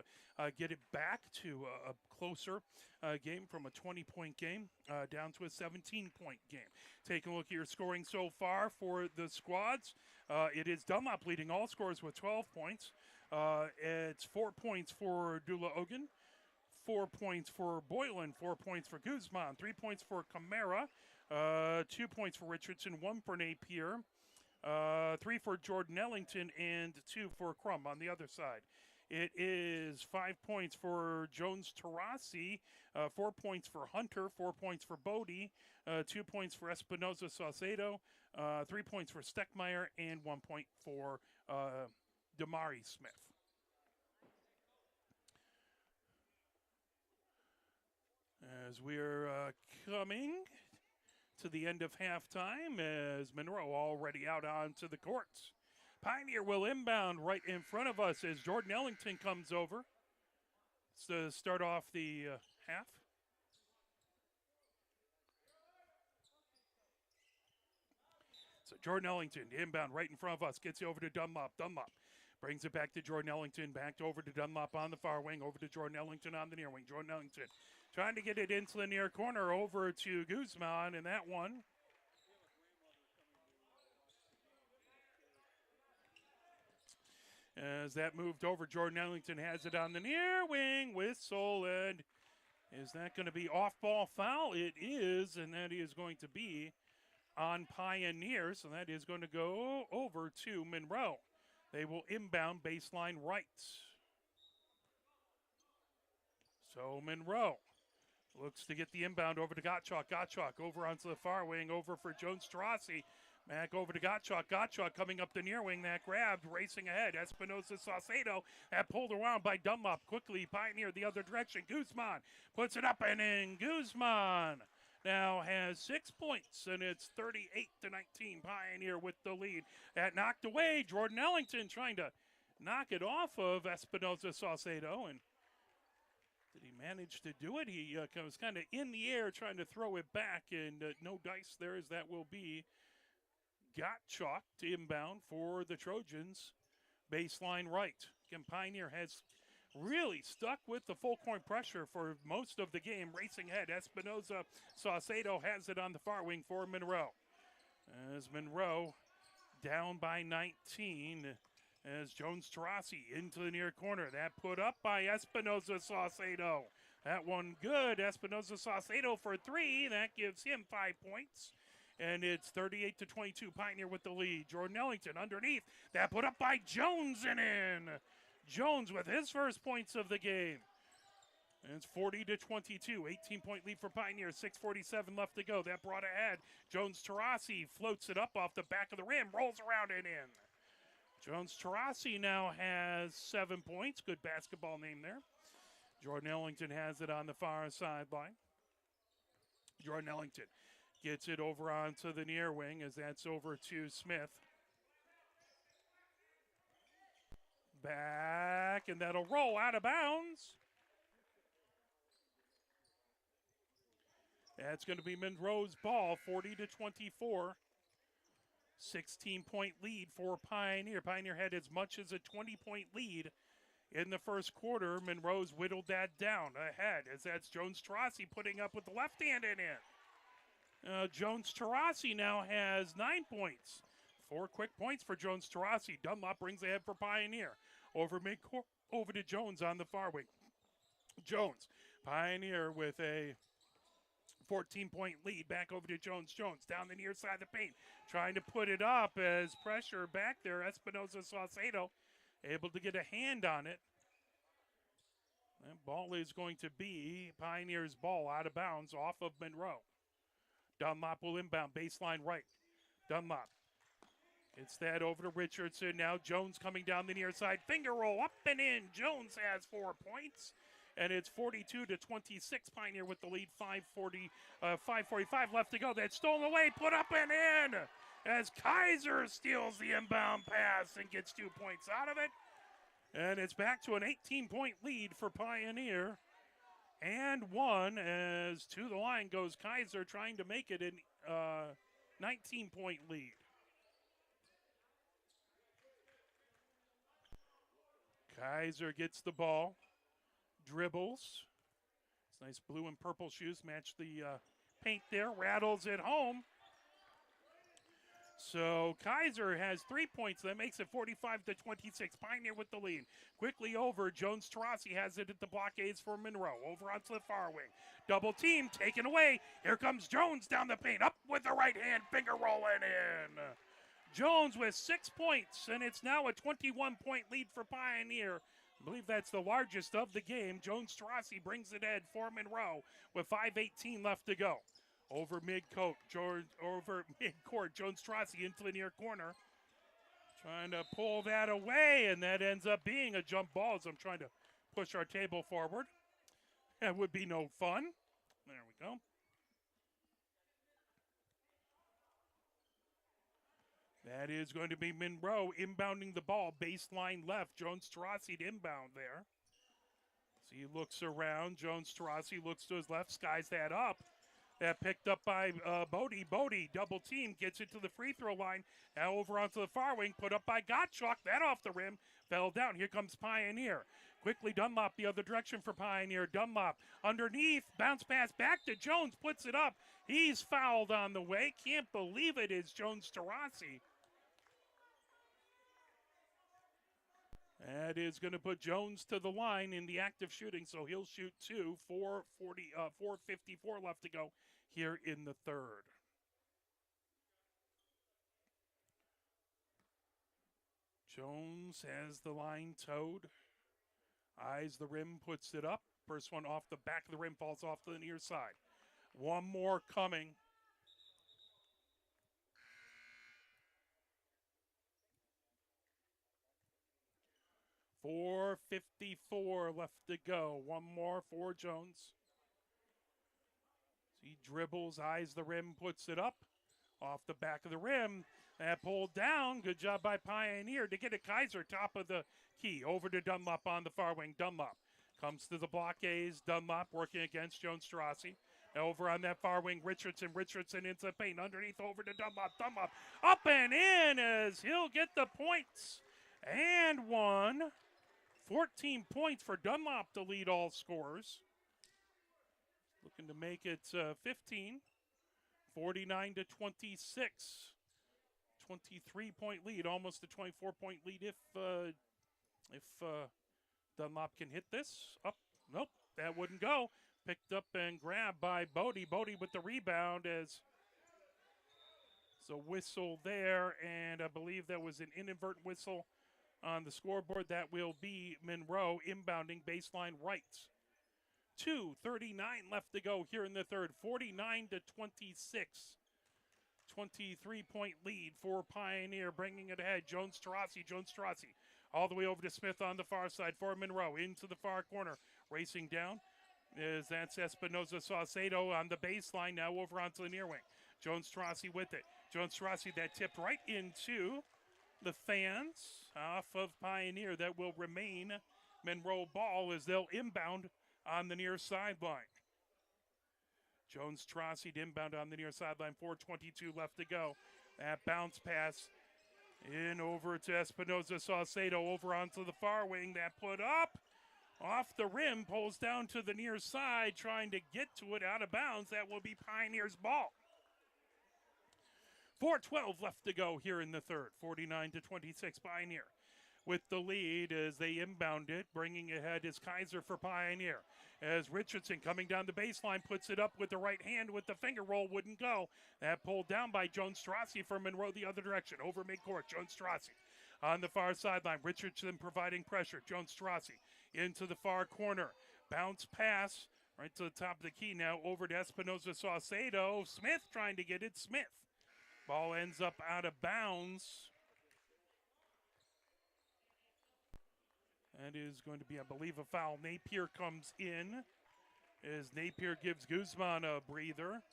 get it back to a closer game from a 20-point game down to a 17-point game. Taking a look at your scoring so far for the squads. It is Dunlop leading all scores with 12 points. It's 4 points for Dula Ogun, 4 points for Boylan, 4 points for Guzman, 3 points for Camara, 2 points for Richardson, 1 for Napier, 3 for Jordan Ellington, and 2 for Crum on the other side. It is 5 points for Jones Tarasi, 4 points for Hunter, 4 points for Bodie, 2 points for Espinoza Saucedo, 3 points for Steckmeyer, and 1 point for Damari Smith. As we're coming to the end of halftime, as Monroe already out onto the courts. Pioneer will inbound right in front of us as Jordan Ellington comes over to start off the half. So Jordan Ellington inbound right in front of us, gets it over to Dunlop. Dunlop brings it back to Jordan Ellington, back over to Dunlop on the far wing, over to Jordan Ellington on the near wing. Jordan Ellington trying to get it into the near corner, over to Guzman, and that one as that moved over, Jordan Ellington has it on the near wing, whistle, and is that going to be off-ball foul? It is, and that is going to be on Pioneer, so that is going to go over to Monroe. They will inbound baseline right. So Monroe looks to get the inbound over to Gottschalk. Gottschalk over onto the far wing, over for Jones Tarasi. Back over to Gottschalk. Gottschalk coming up the near wing. That grabbed, racing ahead. Espinosa Saucedo. That pulled around by Dunlop. Quickly, Pioneer the other direction. Guzman puts it up and in. Guzman now has 6 points, and it's 38-19. Pioneer with the lead. That knocked away. Jordan Ellington trying to knock it off of Espinosa Saucedo, and did he manage to do it? He was kind of in the air trying to throw it back, and no dice there, as that will be Gottschalk to inbound for the Trojans. Baseline right. Again, Pioneer has really stuck with the full court pressure for most of the game. Racing ahead, Espinosa Saucedo has it on the far wing for Monroe. As Monroe down by 19, as Jones Tarasi into the near corner. That put up by Espinosa Saucedo. That one good. Espinosa Saucedo for 3. That gives him 5 points. And it's 38-22. Pioneer with the lead. Jordan Ellington underneath. That put up by Jones and in. Jones with his first points of the game. And it's 40-22. 18-point lead for Pioneer. 6:47 left to go. That brought ahead. Jones Tarasi floats it up off the back of the rim. Rolls around and in. Jones Tarasi now has 7 points. Good basketball name there. Jordan Ellington has it on the far sideline. Jordan Ellington gets it over onto the near wing as that's over to Smith. Back, and that'll roll out of bounds. That's going to be Monroe's ball, 40-24. 16-point lead for Pioneer. Pioneer had as much as a 20-point lead in the first quarter. Monroe's whittled that down ahead as that's Jones Tarasi putting up with the left-handed in. Jones Tarasi now has 9 points. 4 quick points for Jones Tarasi. Dunlop brings ahead for Pioneer. Over midcourt, over to Jones on the far wing. Jones, Pioneer with a 14-point lead. Back over to Jones. Jones down the near side of the paint. Trying to put it up as pressure back there. Espinosa Saucedo able to get a hand on it. That ball is going to be Pioneer's ball out of bounds off of Monroe. Dunlop will inbound. Baseline right. Dunlop. It's that over to Richardson. Now Jones coming down the near side. Finger roll up and in. Jones has 4 points. And it's 42-26. Pioneer with the lead. 5:45 left to go. That's stolen away. Put up and in. as Kaiser steals the inbound pass and gets 2 points out of it. And it's back to an 18-point lead for Pioneer. And one as to the line goes Kaiser, trying to make it a 19-point lead. Kaiser gets the ball, dribbles. It's nice blue and purple shoes match the paint there, rattles it home. So Kaiser has 3 points. That makes it 45-26. Pioneer with the lead. Quickly over. Jones Tarasi has it at the blockades for Monroe. Over onto the far wing. Double team taken away. Here comes Jones down the paint. Up with the right hand. Finger rolling in. Jones with 6 points. And it's now a 21-point lead for Pioneer. I believe that's the largest of the game. Jones Tarasi brings it in for Monroe with 5:18 left to go. Over midcourt, Jones Strassi into the near corner. Trying to pull that away, and that ends up being a jump ball as I'm trying to push our table forward. That would be no fun. There we go. That is going to be Monroe inbounding the ball, baseline left. Jones Strassi to inbound there. So he looks around. Jones Strassi looks to his left, skies that up. That picked up by Bodie. Bodie, double team, gets it to the free throw line. Now over onto the far wing, put up by Gottschalk. That off the rim, fell down. Here comes Pioneer. Quickly Dunlop the other direction for Pioneer. Dunlop underneath, bounce pass back to Jones, puts it up. He's fouled on the way. Can't believe it is Jones Tarasi. That is going to put Jones to the line in the act of shooting, so he'll shoot 2. 4:54 left to go here in the third. Jones has the line towed. Eyes the rim, puts it up. First one off the back of the rim, falls off to the near side. One more coming. .454 left to go. One more for Jones. He dribbles, eyes the rim, puts it up. Off the back of the rim. That pulled down. Good job by Pioneer to get it. Kaiser, top of the key. Over to Dunlop on the far wing. Dunlop comes to the blockades. Dunlop working against Jones Strassi. Over on that far wing, Richardson into the paint. Underneath over to Dunlop. Dunlop up and in as he'll get the points. And one. 14 points for Dunlop to lead all scorers. Looking to make it 15. 49-26. 23-point lead, almost a 24-point lead if Dunlop can hit this. Up, nope, that wouldn't go. Picked up and grabbed by Bodie. Bodie with the rebound as it's a whistle there, and I believe that was an inadvertent whistle on the scoreboard. That will be Monroe inbounding baseline right. 2:39 left to go here in the third. 49-26. 23-point lead for Pioneer, bringing it ahead. Jones Strassi all the way over to Smith on the far side for Monroe. Into the far corner. Racing down. That's Espinoza Saucedo on the baseline. Now over onto the near wing. Jones Strassi with it. Jones Strassi that tipped right into the fans off of Pioneer. That will remain Monroe ball as they'll inbound on the near sideline. Jones Strassi inbound on the near sideline. 4:22 left to go. That bounce pass in over to Espinoza Saucedo over onto the far wing. That put up off the rim, pulls down to the near side, trying to get to it out of bounds. That will be Pioneer's ball. 4:12 left to go here in the third. 49-26 Pioneer with the lead as they inbound it. Bringing ahead is Kaiser for Pioneer. As Richardson coming down the baseline puts it up with the right hand with the finger roll. Wouldn't go. That pulled down by Jones Strassi for Monroe the other direction. Over midcourt, Jones Strassi on the far sideline. Richardson providing pressure. Jones Strassi into the far corner. Bounce pass right to the top of the key now over to Espinoza Saucedo. Smith trying to get it. Smith. Ball ends up out of bounds. That is going to be, I believe, a foul. Napier comes in as Napier gives Guzman a breather.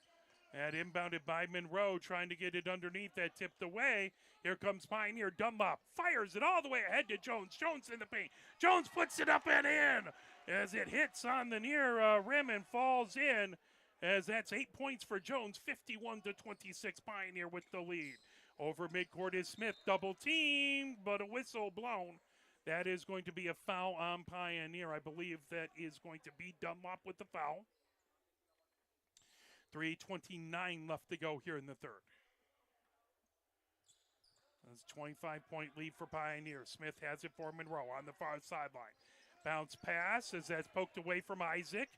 And inbounded by Monroe, trying to get it underneath. That tipped away. Here comes Pioneer. Dunlop fires it all the way ahead to Jones. Jones in the paint. Jones puts it up and in as it hits on the near rim and falls in. As that's 8 points for Jones, 51-26. Pioneer with the lead. Over midcourt is Smith, double teamed, but a whistle blown. That is going to be a foul on Pioneer. I believe that is going to be Dunlop with the foul. 3:29 left to go here in the third. That's a 25-point lead for Pioneer. Smith has it for Monroe on the far sideline. Bounce pass as that's poked away from Isaac.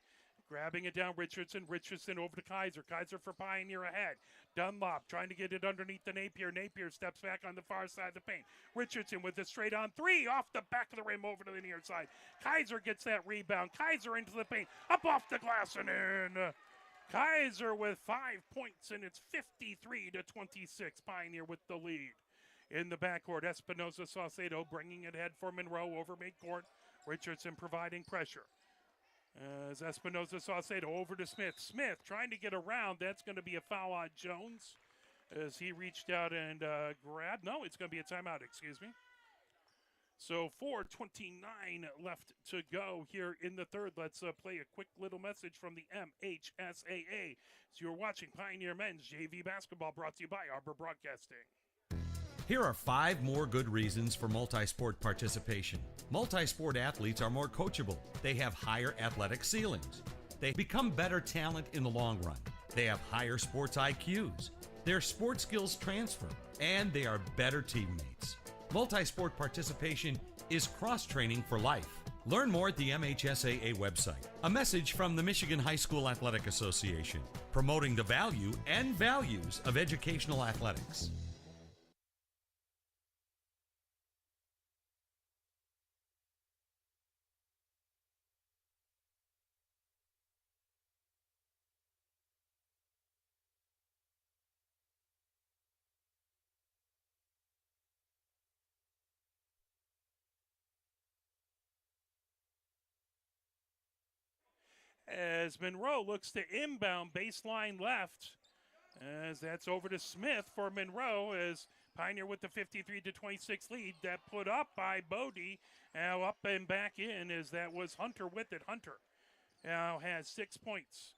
Grabbing it down, Richardson. Richardson over to Kaiser. Kaiser for Pioneer ahead. Dunlop trying to get it underneath the Napier. Napier steps back on the far side of the paint. Richardson with a straight on three off the back of the rim over to the near side. Kaiser gets that rebound. Kaiser into the paint. Up off the glass and in. Kaiser with 5 points, and it's 53-26. Pioneer with the lead. In the backcourt, Espinoza Saucedo bringing it ahead for Monroe over midcourt. Richardson providing pressure. As Espinoza Saucedo over to Smith. Smith trying to get around. That's going to be a foul on Jones as he reached out and grabbed. No, it's going to be a timeout, excuse me. So 4:29 left to go here in the third. Let's play a quick little message from the MHSAA. So you're watching Pioneer Men's JV Basketball, brought to you by Arbor Broadcasting. Here are 5 more good reasons for multi-sport participation. Multi-sport athletes are more coachable. They have higher athletic ceilings. They become better talent in the long run. They have higher sports IQs. Their sport skills transfer, and they are better teammates. Multi-sport participation is cross-training for life. Learn more at the MHSAA website. A message from the Michigan High School Athletic Association, promoting the value and values of educational athletics. As Monroe looks to inbound baseline left, as that's over to Smith for Monroe, as Pioneer with the 53-26 lead. That put up by Bodie, now up and back in as that was Hunter with it. Hunter now has 6 points.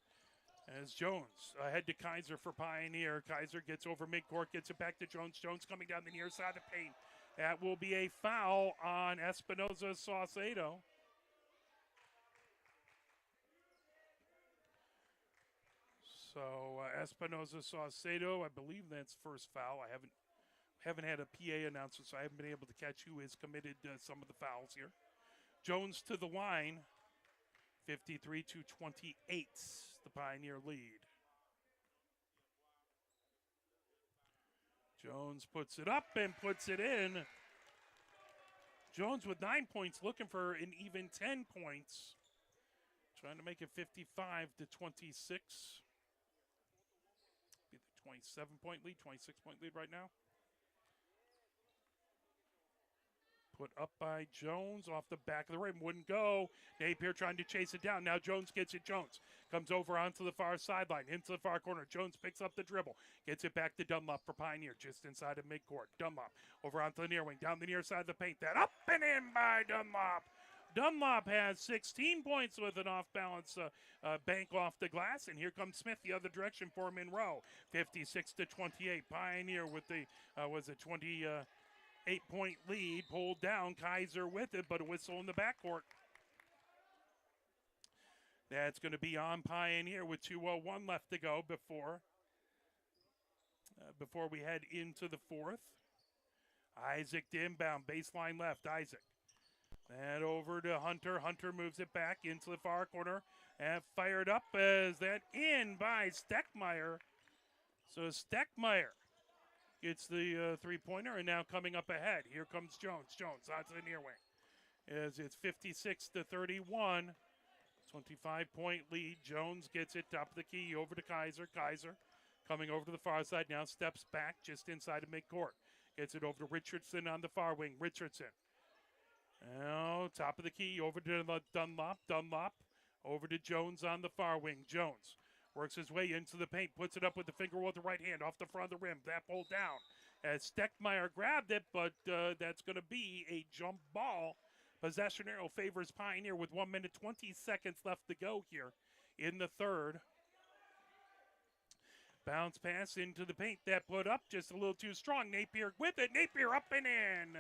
As Jones ahead to Kaiser for Pioneer. Kaiser gets over midcourt, gets it back to Jones. Jones coming down the near side of the paint. That will be a foul on Espinoza Saucedo. So Espinoza Saucedo, I believe that's first foul. I haven't had a PA announcer, so I haven't been able to catch who has committed some of the fouls here. Jones to the line, 53-28, the Pioneer lead. Jones puts it up and puts it in. Jones with 9 points, looking for an even 10 points. Trying to make it 55-26. Be the 27-point lead, 26-point lead right now. Put up by Jones off the back of the rim. Wouldn't go. Napier trying to chase it down. Now Jones gets it. Jones comes over onto the far sideline, into the far corner. Jones picks up the dribble. Gets it back to Dunlop for Pioneer, just inside of midcourt. Dunlop over onto the near wing, down the near side of the paint. That up and in by Dunlop. Dunlop has 16 points with an off-balance bank off the glass. And here comes Smith the other direction for Monroe. 56-28. Pioneer with the, 28-point lead. Pulled down. Kaiser with it, but a whistle in the backcourt. That's going to be on Pioneer with 2:01 left to go before we head into the fourth. Isaac to inbound. Baseline left. Isaac. And over to Hunter. Hunter moves it back into the far corner and fired up as that in by Steckmeyer. So Steckmeyer gets the three-pointer and now coming up ahead. Here comes Jones. Jones onto the near wing. As it's 56-31. 25-point lead. Jones gets it top of the key over to Kaiser. Kaiser coming over to the far side now. Steps back just inside of midcourt. Gets it over to Richardson on the far wing. Richardson. Now, top of the key, over to Dunlop. Dunlop over to Jones on the far wing. Jones Works his way into the paint, puts it up with the finger with the right hand off the front of the rim. That pulled down as Steckmeyer grabbed it, but that's going to be a jump ball. Possession arrow favors Pioneer with 1 minute 20 seconds left to go here in the third. Bounce pass into the paint. That put up just a little too strong. Napier with it. Napier up and in.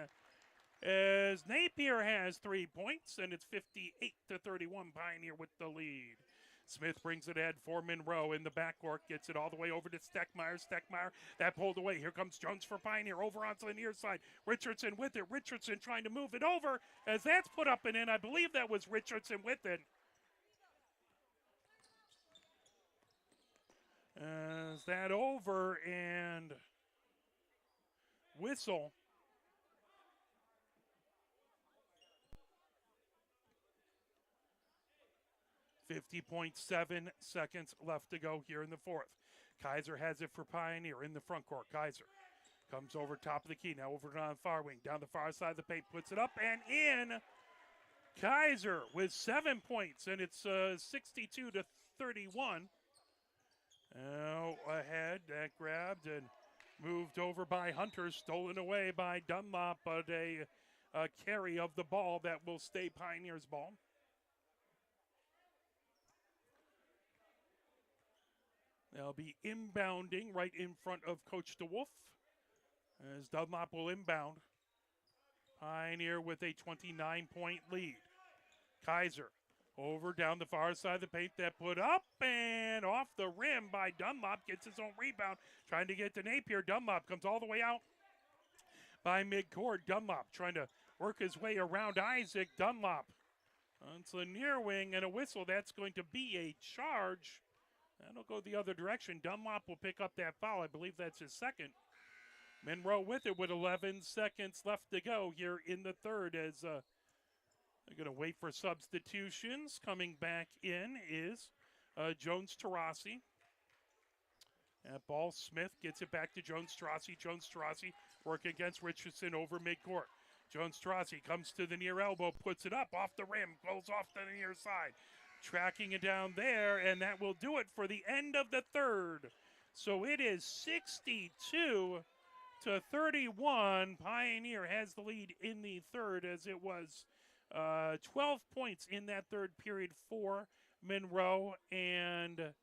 As Napier has 3 points, and it's 58-31. Pioneer with the lead. Smith brings it ahead for Monroe in the backcourt. Gets it all the way over to Steckmeyer. Steckmeyer, that pulled away. Here comes Jones for Pioneer over onto the near side. Richardson with it. Richardson trying to move it over as that's put up and in. I believe that was Richardson with it. As that over and whistle. .7 seconds left to go here in the fourth. Kaiser has it for Pioneer in the front court. Kaiser comes over top of the key. Now over on the far wing. Down the far side of the paint. Puts it up and in. Kaiser with 7 points. And it's 62-31. Now ahead. That grabbed and moved over by Hunter. Stolen away by Dunlop. But a carry of the ball that will stay Pioneer's ball. They'll be inbounding right in front of Coach DeWolf as Dunlop will inbound. Pioneer with a 29-point lead. Kaiser over down the far side of the paint. That put up and off the rim by Dunlop. Gets his own rebound. Trying to get to Napier. Dunlop comes all the way out by midcourt. Dunlop trying to work his way around Isaac. Dunlop onto the near wing and a whistle. That's going to be a charge. That'll go the other direction. Dunlop will pick up that foul. I believe that's his second. Monroe with it with 11 seconds left to go here in the third as they're going to wait for substitutions. Coming back in is Jones-Tarasi. That ball, Smith gets it back to Jones-Tarasi. Jones-Tarasi working against Richardson over midcourt. Jones-Tarasi comes to the near elbow, puts it up off the rim, goes off to the near side. Tracking it down there, and that will do it for the end of the third. So it is 62-31. Pioneer has the lead in the third as it was 12 points in that third period for Monroe and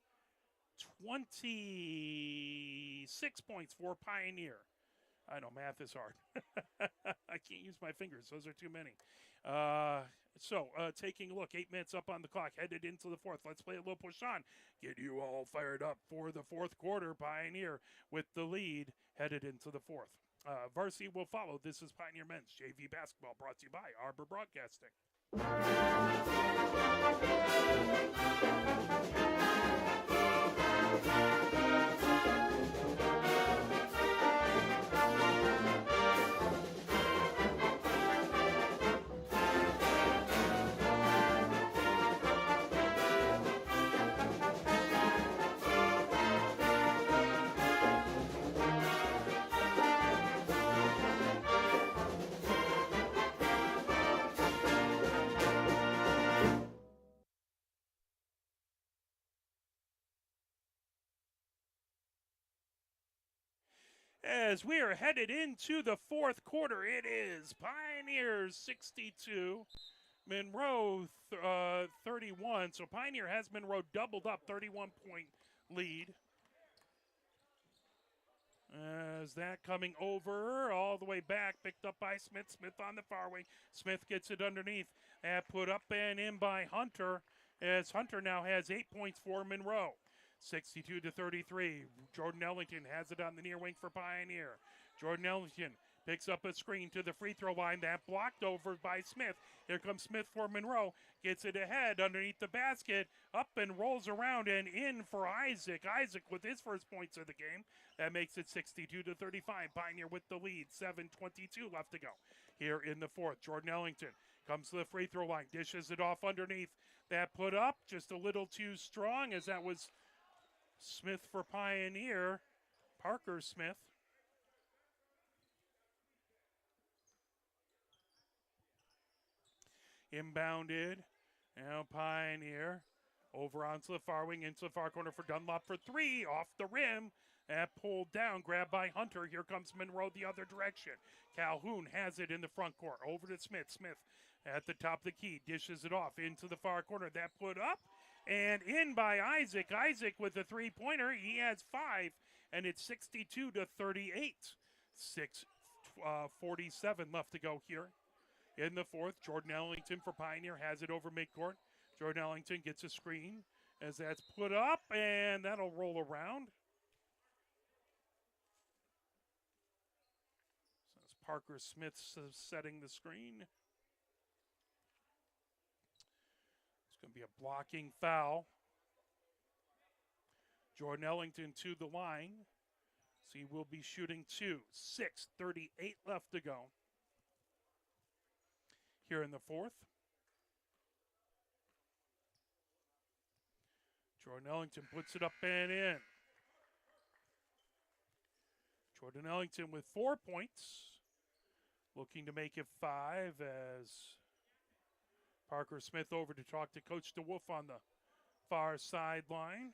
26 points for Pioneer. I know math is hard. I can't use my fingers. Those are too many. Taking a look, 8 minutes up on the clock, headed into the fourth. Let's play a little push on. Get you all fired up for the fourth quarter. Pioneer with the lead, headed into the fourth. Varsity will follow. This is Pioneer Men's JV Basketball, brought to you by Arbor Broadcasting. As we are headed into the fourth quarter, it is Pioneers 62, Monroe 31. So Pioneer has Monroe doubled up, 31-point lead. As that coming over all the way back, picked up by Smith. Smith on the far wing. Smith gets it underneath. That put up and in by Hunter, as Hunter now has 8 points for Monroe. 62-33. Jordan Ellington has it on the near wing for Pioneer. Jordan Ellington picks up a screen to the free throw line. That blocked over by Smith. Here comes Smith for Monroe. Gets it ahead underneath the basket. Up and rolls around and in for Isaac. Isaac with his first points of the game. That makes it 62-35. Pioneer with the lead. 7:22 left to go here in the fourth. Jordan Ellington comes to the free throw line. Dishes it off underneath. That put up just a little too strong, as that was Smith for Pioneer. Parker Smith. Inbounded. Now Pioneer Over onto the far wing, into the far corner for Dunlop for three, off the rim. And pulled down, grabbed by Hunter. Here comes Monroe the other direction. Calhoun has it in the front court. Over to Smith. Smith at the top of the key, dishes it off into the far corner. That put up and in by Isaac. Isaac with a three-pointer. He has five, and it's 62-38. 6:47 left to go here in the fourth. Jordan Ellington for Pioneer has it over midcourt. Jordan Ellington gets a screen as that's put up, and that'll roll around. So it's Parker Smith setting the screen. It's going to be a blocking foul. Jordan Ellington to the line. So he will be shooting two. 6:38 left to go here in the fourth. Jordan Ellington puts it up and in. Jordan Ellington with 4 points. Looking to make it five as Parker Smith over to talk to Coach DeWolf on the far sideline.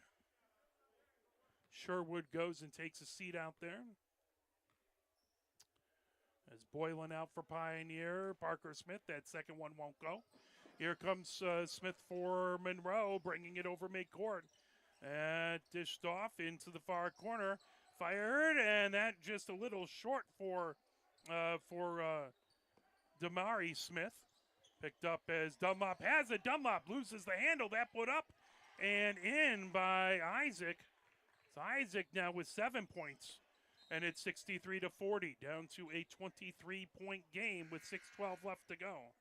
Sherwood goes and takes a seat out there. As Boylan out for Pioneer. Parker Smith, that second one won't go. Here comes Smith for Monroe, bringing it over midcourt. Dished off into the far corner. Fired, and that just a little short for Damari Smith. Picked up as Dunlop has it. Dunlop loses the handle. That put up and in by Isaac. So Isaac now with 7 points. And it's 63-40, down to a 23-point game with 6:12 left to go.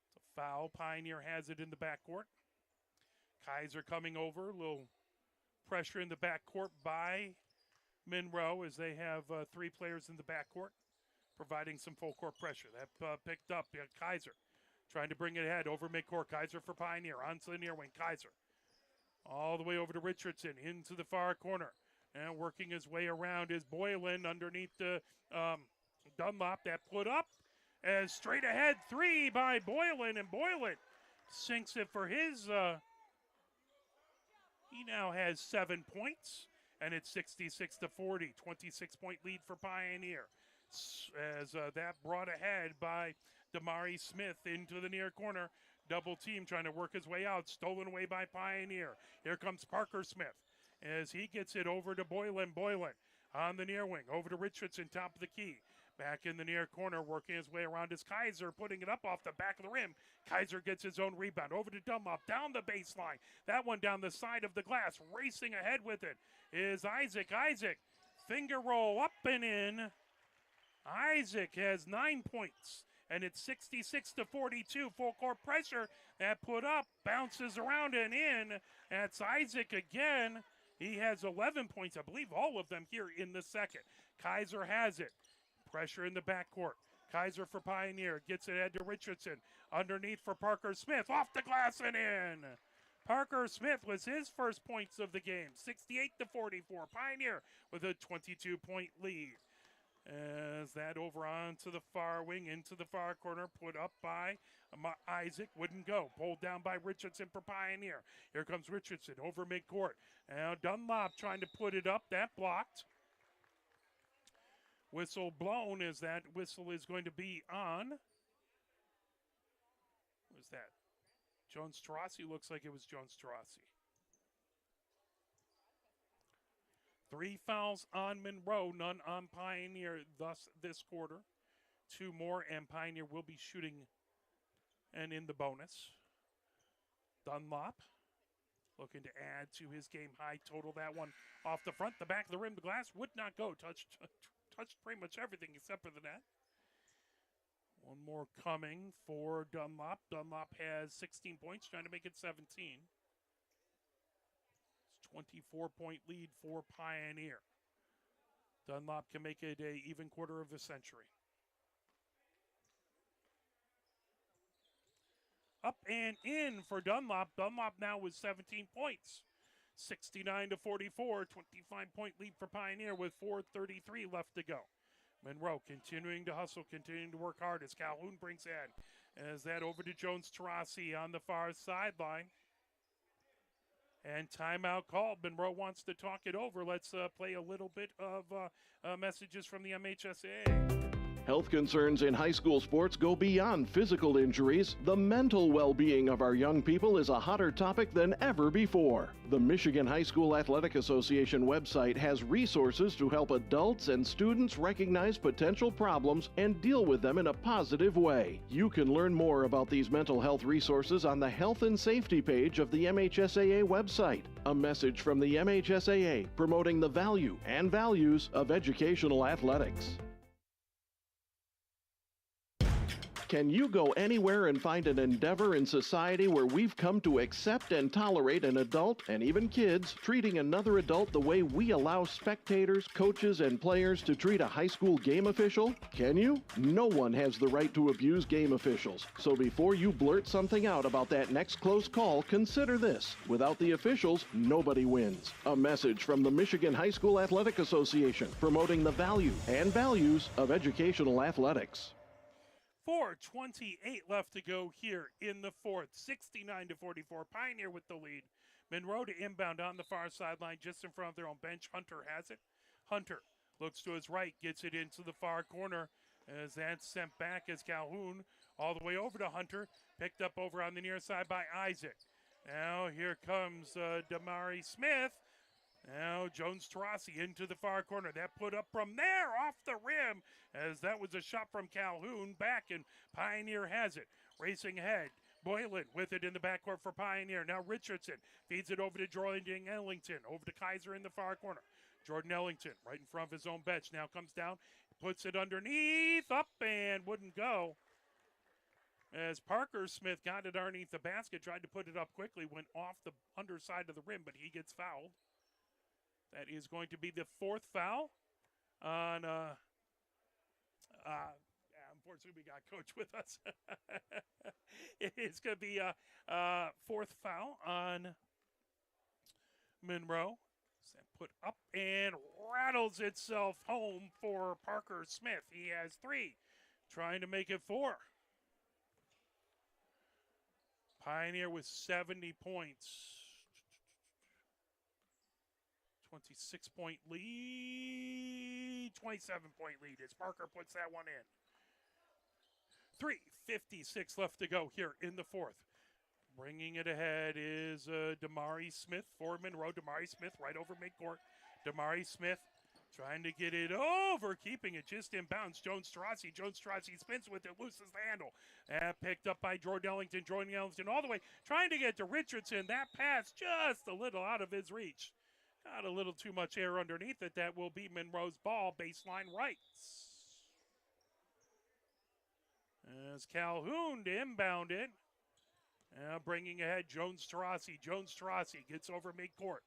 It's a foul. Pioneer has it in the backcourt. Kaiser coming over. A little pressure in the backcourt by Monroe as they have three players in the backcourt, providing some full court pressure. That picked up Kaiser, trying to bring it ahead over midcourt. Kaiser for Pioneer, onto the near wing. Kaiser all the way over to Richardson, into the far corner. And working his way around is Boylan underneath the Dunlop. That put up as straight ahead three by Boylan. And Boylan sinks it for his, he now has 7 points. And it's 66-40, 26-point lead for Pioneer. As that brought ahead by Damari Smith into the near corner. Double team trying to work his way out. Stolen away by Pioneer. Here comes Parker Smith as he gets it over to Boylan. Boylan on the near wing. Over to Richardson, top of the key. Back in the near corner, working his way around is Kaiser, putting it up off the back of the rim. Kaiser gets his own rebound. Over to Dunlop, down the baseline. That one down the side of the glass. Racing ahead with it is Isaac. Isaac, finger roll up and in. Isaac has 9 points. And it's 66-42, full court pressure. That put up, bounces around and in. That's Isaac again. He has 11 points, I believe all of them here in the second. Kaiser has it. Pressure in the backcourt. Kaiser for Pioneer, gets it ahead to Richardson. Underneath for Parker Smith, off the glass and in. Parker Smith was his first points of the game, 68-44. Pioneer with a 22-point lead. As that over onto the far wing, into the far corner, put up by Isaac, wouldn't go. Pulled down by Richardson for Pioneer. Here comes Richardson over midcourt. Now Dunlop trying to put it up, that blocked. Whistle blown as that whistle is going to be on. What was that? Jones Tarasi? Looks like it was Jones Tarasi. 3 fouls on Monroe, none on Pioneer thus this quarter. 2 more and Pioneer will be shooting and in the bonus. Dunlop looking to add to his game high total. That one off the front, the back of the rim, the glass would not go. Touched pretty much everything except for the net. One more coming for Dunlop. Dunlop has 16 points, trying to make it 17. 24-point lead for Pioneer. Dunlop can make it an even quarter of a century. Up and in for Dunlop. Dunlop now with 17 points. 69-44, 25-point lead for Pioneer with 4:33 left to go. Monroe continuing to hustle, continuing to work hard as Calhoun brings in. As that over to Jones-Tarasi on the far sideline. And timeout called. Monroe wants to talk it over. Let's play a little bit of messages from the MHSAA. Health concerns in high school sports go beyond physical injuries. The mental well-being of our young people is a hotter topic than ever before. The Michigan High School Athletic Association website has resources to help adults and students recognize potential problems and deal with them in a positive way. You can learn more about these mental health resources on the Health and Safety page of the MHSAA website. A message from the MHSAA promoting the value and values of educational athletics. Can you go anywhere and find an endeavor in society where we've come to accept and tolerate an adult, and even kids, treating another adult the way we allow spectators, coaches, and players to treat a high school game official? Can you? No one has the right to abuse game officials. So before you blurt something out about that next close call, consider this. Without the officials, nobody wins. A message from the Michigan High School Athletic Association promoting the value and values of educational athletics. 4:28 left to go here in the fourth. 69-44. Pioneer with the lead. Monroe to inbound on the far sideline just in front of their own bench. Hunter has it. Hunter looks to his right, gets it into the far corner as that's sent back as Calhoun all the way over to Hunter. Picked up over on the near side by Isaac. Now here comes Damari Smith. Now Jones-Tarasi into the far corner. That put up from there off the rim as that was a shot from Calhoun back, and Pioneer has it. Racing ahead. Boylan with it in the backcourt for Pioneer. Now Richardson feeds it over to Jordan Ellington. Over to Kaiser in the far corner. Jordan Ellington right in front of his own bench. Now comes down, puts it underneath, up and wouldn't go. As Parker Smith got it underneath the basket, tried to put it up quickly, went off the underside of the rim, but he gets fouled. That is going to be the fourth foul on, unfortunately we got Coach with us. It's going to be a fourth foul on Monroe. Put up and rattles itself home for Parker Smith. He has 3, trying to make it 4. Pioneer with 70 points. 26-point lead, 27-point lead as Parker puts that one in. 3:56 left to go here in the fourth. Bringing it ahead is Damari Smith for Monroe. Damari Smith right over midcourt. Damari Smith trying to get it over, keeping it just in bounds. Jones-Tarasi. Jones-Tarasi spins with it, loses the handle. Picked up by Jordan Ellington. Jordan Ellington all the way, trying to get to Richardson. That pass just a little out of his reach. Got a little too much air underneath it. That will be Monroe's ball, baseline right. As Calhoun to inbound it. Now bringing ahead Jones-Tarasi. Jones-Tarasi gets over midcourt.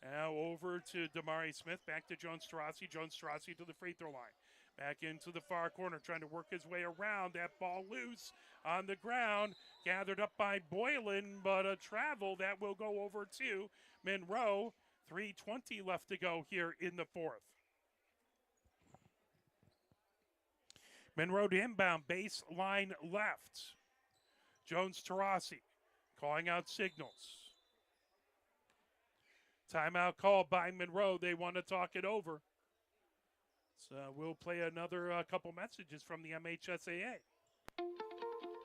Now over to Damari Smith. Back to Jones-Tarasi. Jones-Tarasi to the free throw line. Back into the far corner, trying to work his way around. That ball loose on the ground. Gathered up by Boylan, but a travel that will go over to Monroe. 3:20 left to go here in the fourth. Monroe to inbound, baseline left. Jones-Tarasi calling out signals. Timeout called by Monroe. They want to talk it over. So we'll play another couple messages from the MHSAA.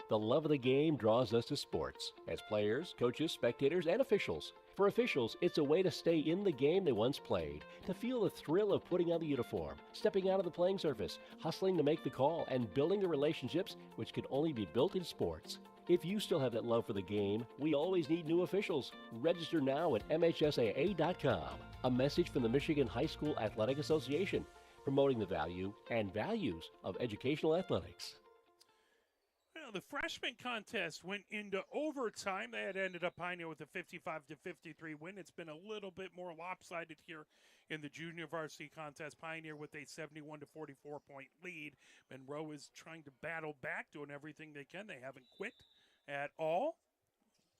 The love of the game draws us to sports as players, coaches, spectators, and officials. For officials, it's a way to stay in the game they once played, to feel the thrill of putting on the uniform, stepping out of the playing surface, hustling to make the call, and building the relationships which could only be built in sports. If you still have that love for the game, we always need new officials. Register now at MHSAA.com. A message from the Michigan High School Athletic Association, promoting the value and values of educational athletics. Well, the freshman contest went into overtime. They had ended up Pioneer with a 55-53 win. It's been a little bit more lopsided here in the junior varsity contest. Pioneer with a 71-44 point lead. Monroe is trying to battle back, doing everything they can. They haven't quit at all.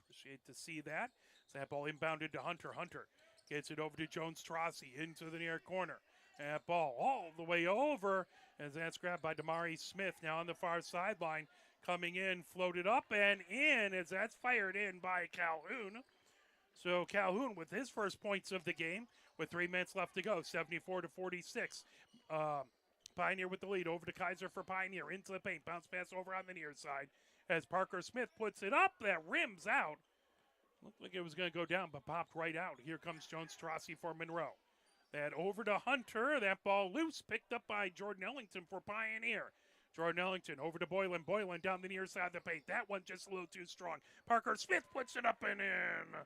Appreciate to see that. So that ball inbounded to Hunter. Hunter gets it over to Jones-Tarasi into the near corner. That ball all the way over as that's grabbed by Damari Smith. Now on the far sideline, coming in, floated up and in as that's fired in by Calhoun. So Calhoun with his first points of the game with 3 minutes left to go, 74-46. Pioneer with the lead over to Kaiser for Pioneer into the paint. Bounce pass over on the near side as Parker Smith puts it up. That rims out. Looked like it was going to go down, but popped right out. Here comes Jones Trossi for Monroe. That over to Hunter. That ball loose, picked up by Jordan Ellington for Pioneer. Jordan Ellington over to Boylan. Boylan down the near side of the paint. That one just a little too strong. Parker Smith puts it up and in.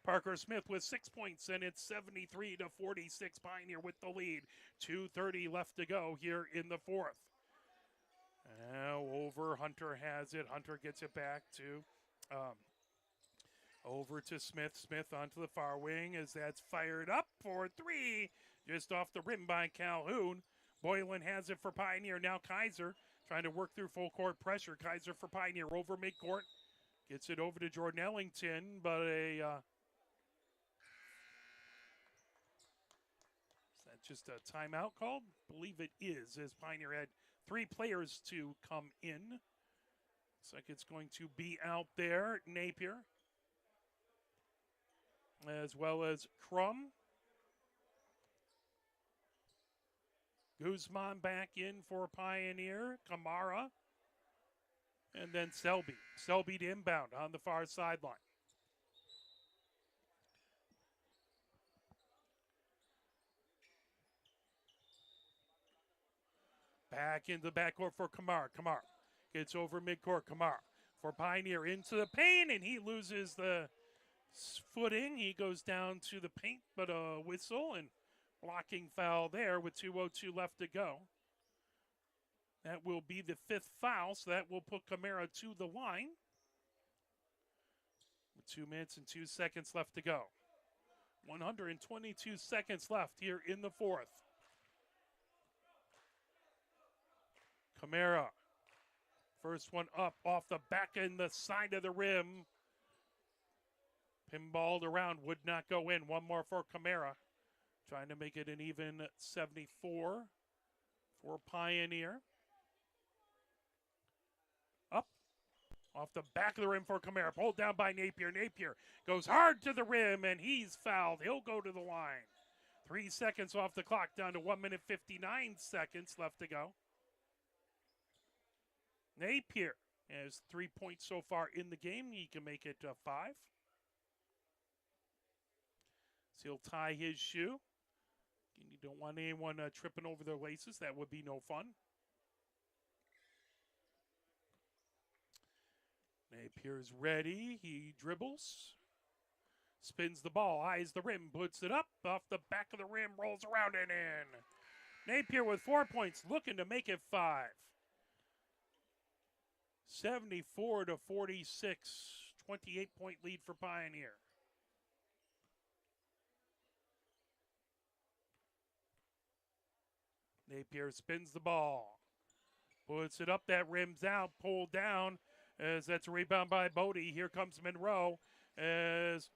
Parker Smith with 6 points, and it's 73-46. Pioneer with the lead. 2:30 left to go here in the fourth. Now over, Hunter has it. Hunter gets it back to over to Smith. Smith onto the far wing as that's fired up for three. Just off the rim by Calhoun. Boylan has it for Pioneer. Now Kaiser trying to work through full court pressure. Kaiser for Pioneer over midcourt. Gets it over to Jordan Ellington, but is that just a timeout called? Believe it is, as Pioneer had 3 players to come in. Looks like it's going to be out there. Napier, as well as Crum. Guzman back in for Pioneer. Kamara. And then Selby. Selby to inbound on the far sideline. Back in the backcourt for Kamara. Kamara gets over midcourt. Kamara for Pioneer into the paint, and he loses the footing. He goes down to the paint, but a whistle and blocking foul there with 2:02 left to go. That will be the 5th foul, so that will put Kamara to the line. With 2 minutes and 2 seconds left to go. 122 seconds left here in the fourth. Kamara, first one up off the back and the side of the rim. Pinballed around, would not go in. One more for Kamara. Trying to make it an even 74 for Pioneer. Up, off the back of the rim for Kamara. Pulled down by Napier. Napier goes hard to the rim, and he's fouled. He'll go to the line. 3 seconds off the clock, down to 1 minute 59 seconds left to go. Napier has 3 points so far in the game. He can make it 5. So he'll tie his shoe. You don't want anyone tripping over their laces. That would be no fun. Napier's ready. He dribbles. Spins the ball. Eyes the rim. Puts it up. Off the back of the rim. Rolls around and in. Napier with 4 points. Looking to make it 5. 74-46. 28-point lead for Pioneer. Napier spins the ball. Puts it up. That rim's out. Pulled down as that's a rebound by Bodie. Here comes Monroe as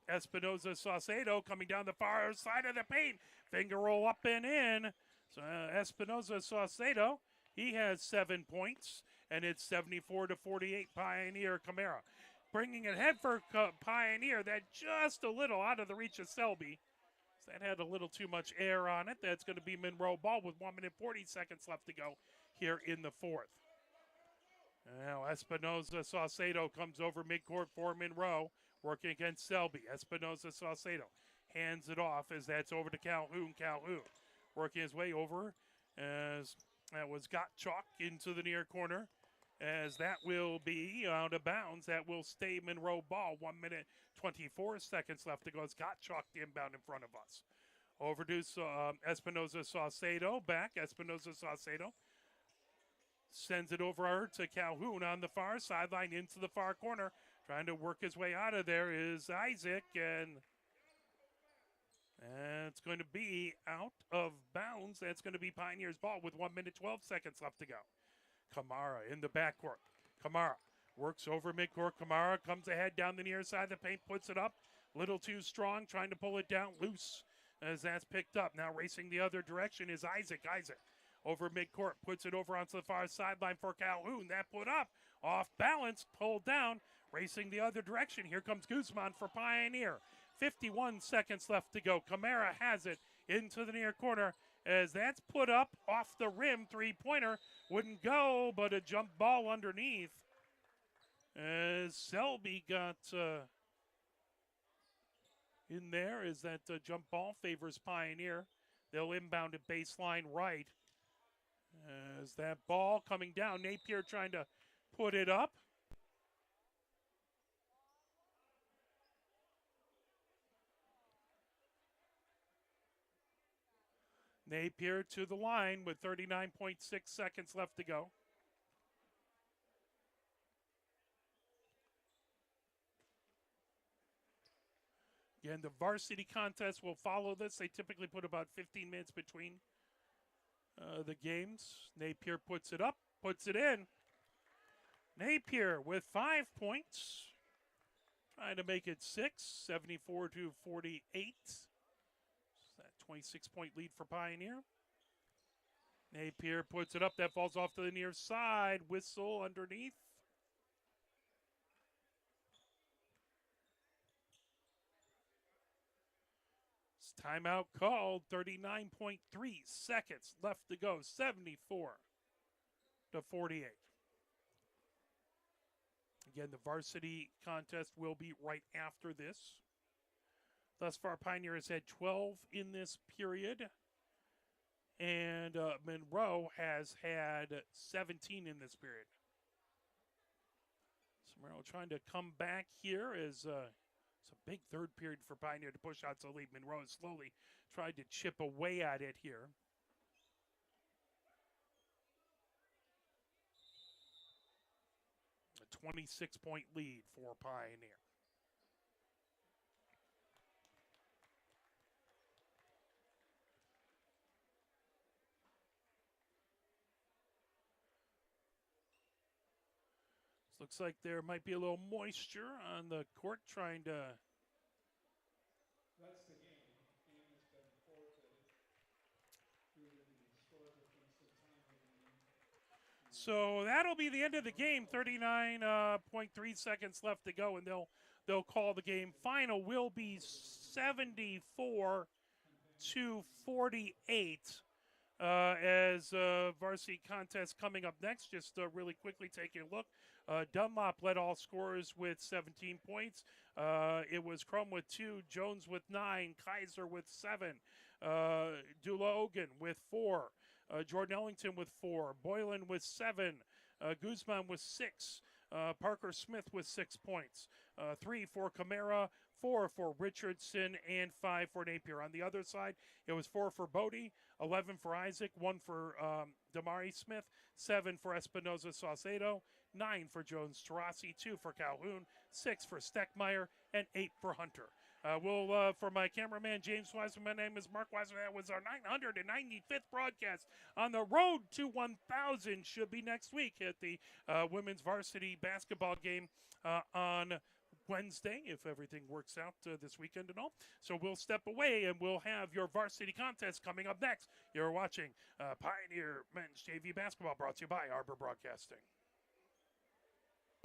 Espinoza Saucedo coming down the far side of the paint. Finger roll up and in. So Espinoza Saucedo, he has 7 points. And it's 74-48 Pioneer. Kamara bringing it head for Pioneer. That just a little out of the reach of Selby. That had a little too much air on it. That's going to be Monroe ball with 1 minute 40 seconds left to go here in the fourth. Now Espinoza Saucedo comes over midcourt for Monroe, working against Selby. Espinoza Saucedo hands it off as that's over to Calhoun. Calhoun working his way over as that was Gottschalk into the near corner. As that will be out of bounds. That will stay Monroe ball. 1 minute 24 seconds left to go. It's Gottschalk inbound in front of us. Over to Espinoza Saucedo. Back. Espinoza Saucedo sends it over to Calhoun on the far sideline into the far corner. Trying to work his way out of there is Isaac. And it's going to be out of bounds. That's going to be Pioneer's ball with 1 minute 12 seconds left to go. Kamara in the backcourt. Kamara works over midcourt. Kamara comes ahead down the near side of the paint, puts it up. Little too strong, trying to pull it down. Loose. as that's picked up. Now racing the other direction is Isaac. Isaac over midcourt, puts it over onto the far sideline for Calhoun. That put up, off balance, pulled down, racing the other direction. Here comes Guzman for Pioneer. 51 seconds left to go. Camara has it into the near corner as that's put up off the rim. Three-pointer wouldn't go, but a jump ball underneath. As Selby got in there as that jump ball favors Pioneer. They'll inbound at baseline right. As that ball coming down, Napier trying to put it up. Napier to the line with 39.6 seconds left to go. Again, the varsity contest will follow this. They typically put about 15 minutes between the games. Napier puts it up, puts it in. Napier with 5 points. Trying to make it 6, 74 to 48. That 26-point lead for Pioneer. Napier puts it up. That falls off to the near side. Whistle underneath. Timeout called. 39.3 seconds left to go. 74 to 48. Again, the varsity contest will be right after this. Thus far, Pioneer has had 12 in this period. And Monroe has had 17 in this period. So Monroe trying to come back here as it's a big third period for Pioneer to push out to lead. Monroe has slowly tried to chip away at it here. A 26-point lead for Pioneer. Looks like there might be a little moisture on the court trying to. That's the game. The game has been forfeited due to the score difference in time remaining. So that'll be the end of the game. 39.3 seconds left to go, and they'll call the game. Final will be 74 to 48. As varsity contest coming up next, just really quickly taking a look. Dunlop led all scorers with 17 points. It was Crum with 2, Jones with 9, Kaiser with 7, Dula Ogun with 4, Jordan Ellington with 4, Boylan with 7, Guzman with 6, Parker Smith with 6 points, 3 for Camara, 4 for Richardson, and 5 for Napier. On the other side, it was 4 for Bodie, 11 for Isaac, 1 for Damari Smith, 7 for Espinoza Saucedo, 9 for Jones Tarasi, 2 for Calhoun, 6 for Steckmeyer, and 8 for Hunter. For my cameraman, James Wiseman, my name is Mark Wiseman. That was our 995th broadcast on the road to 1,000. Should be next week at the women's varsity basketball game on Wednesday, if everything works out this weekend and all. So we'll step away and we'll have your varsity contest coming up next. You're watching Pioneer Men's JV Basketball, brought to you by Arbor Broadcasting.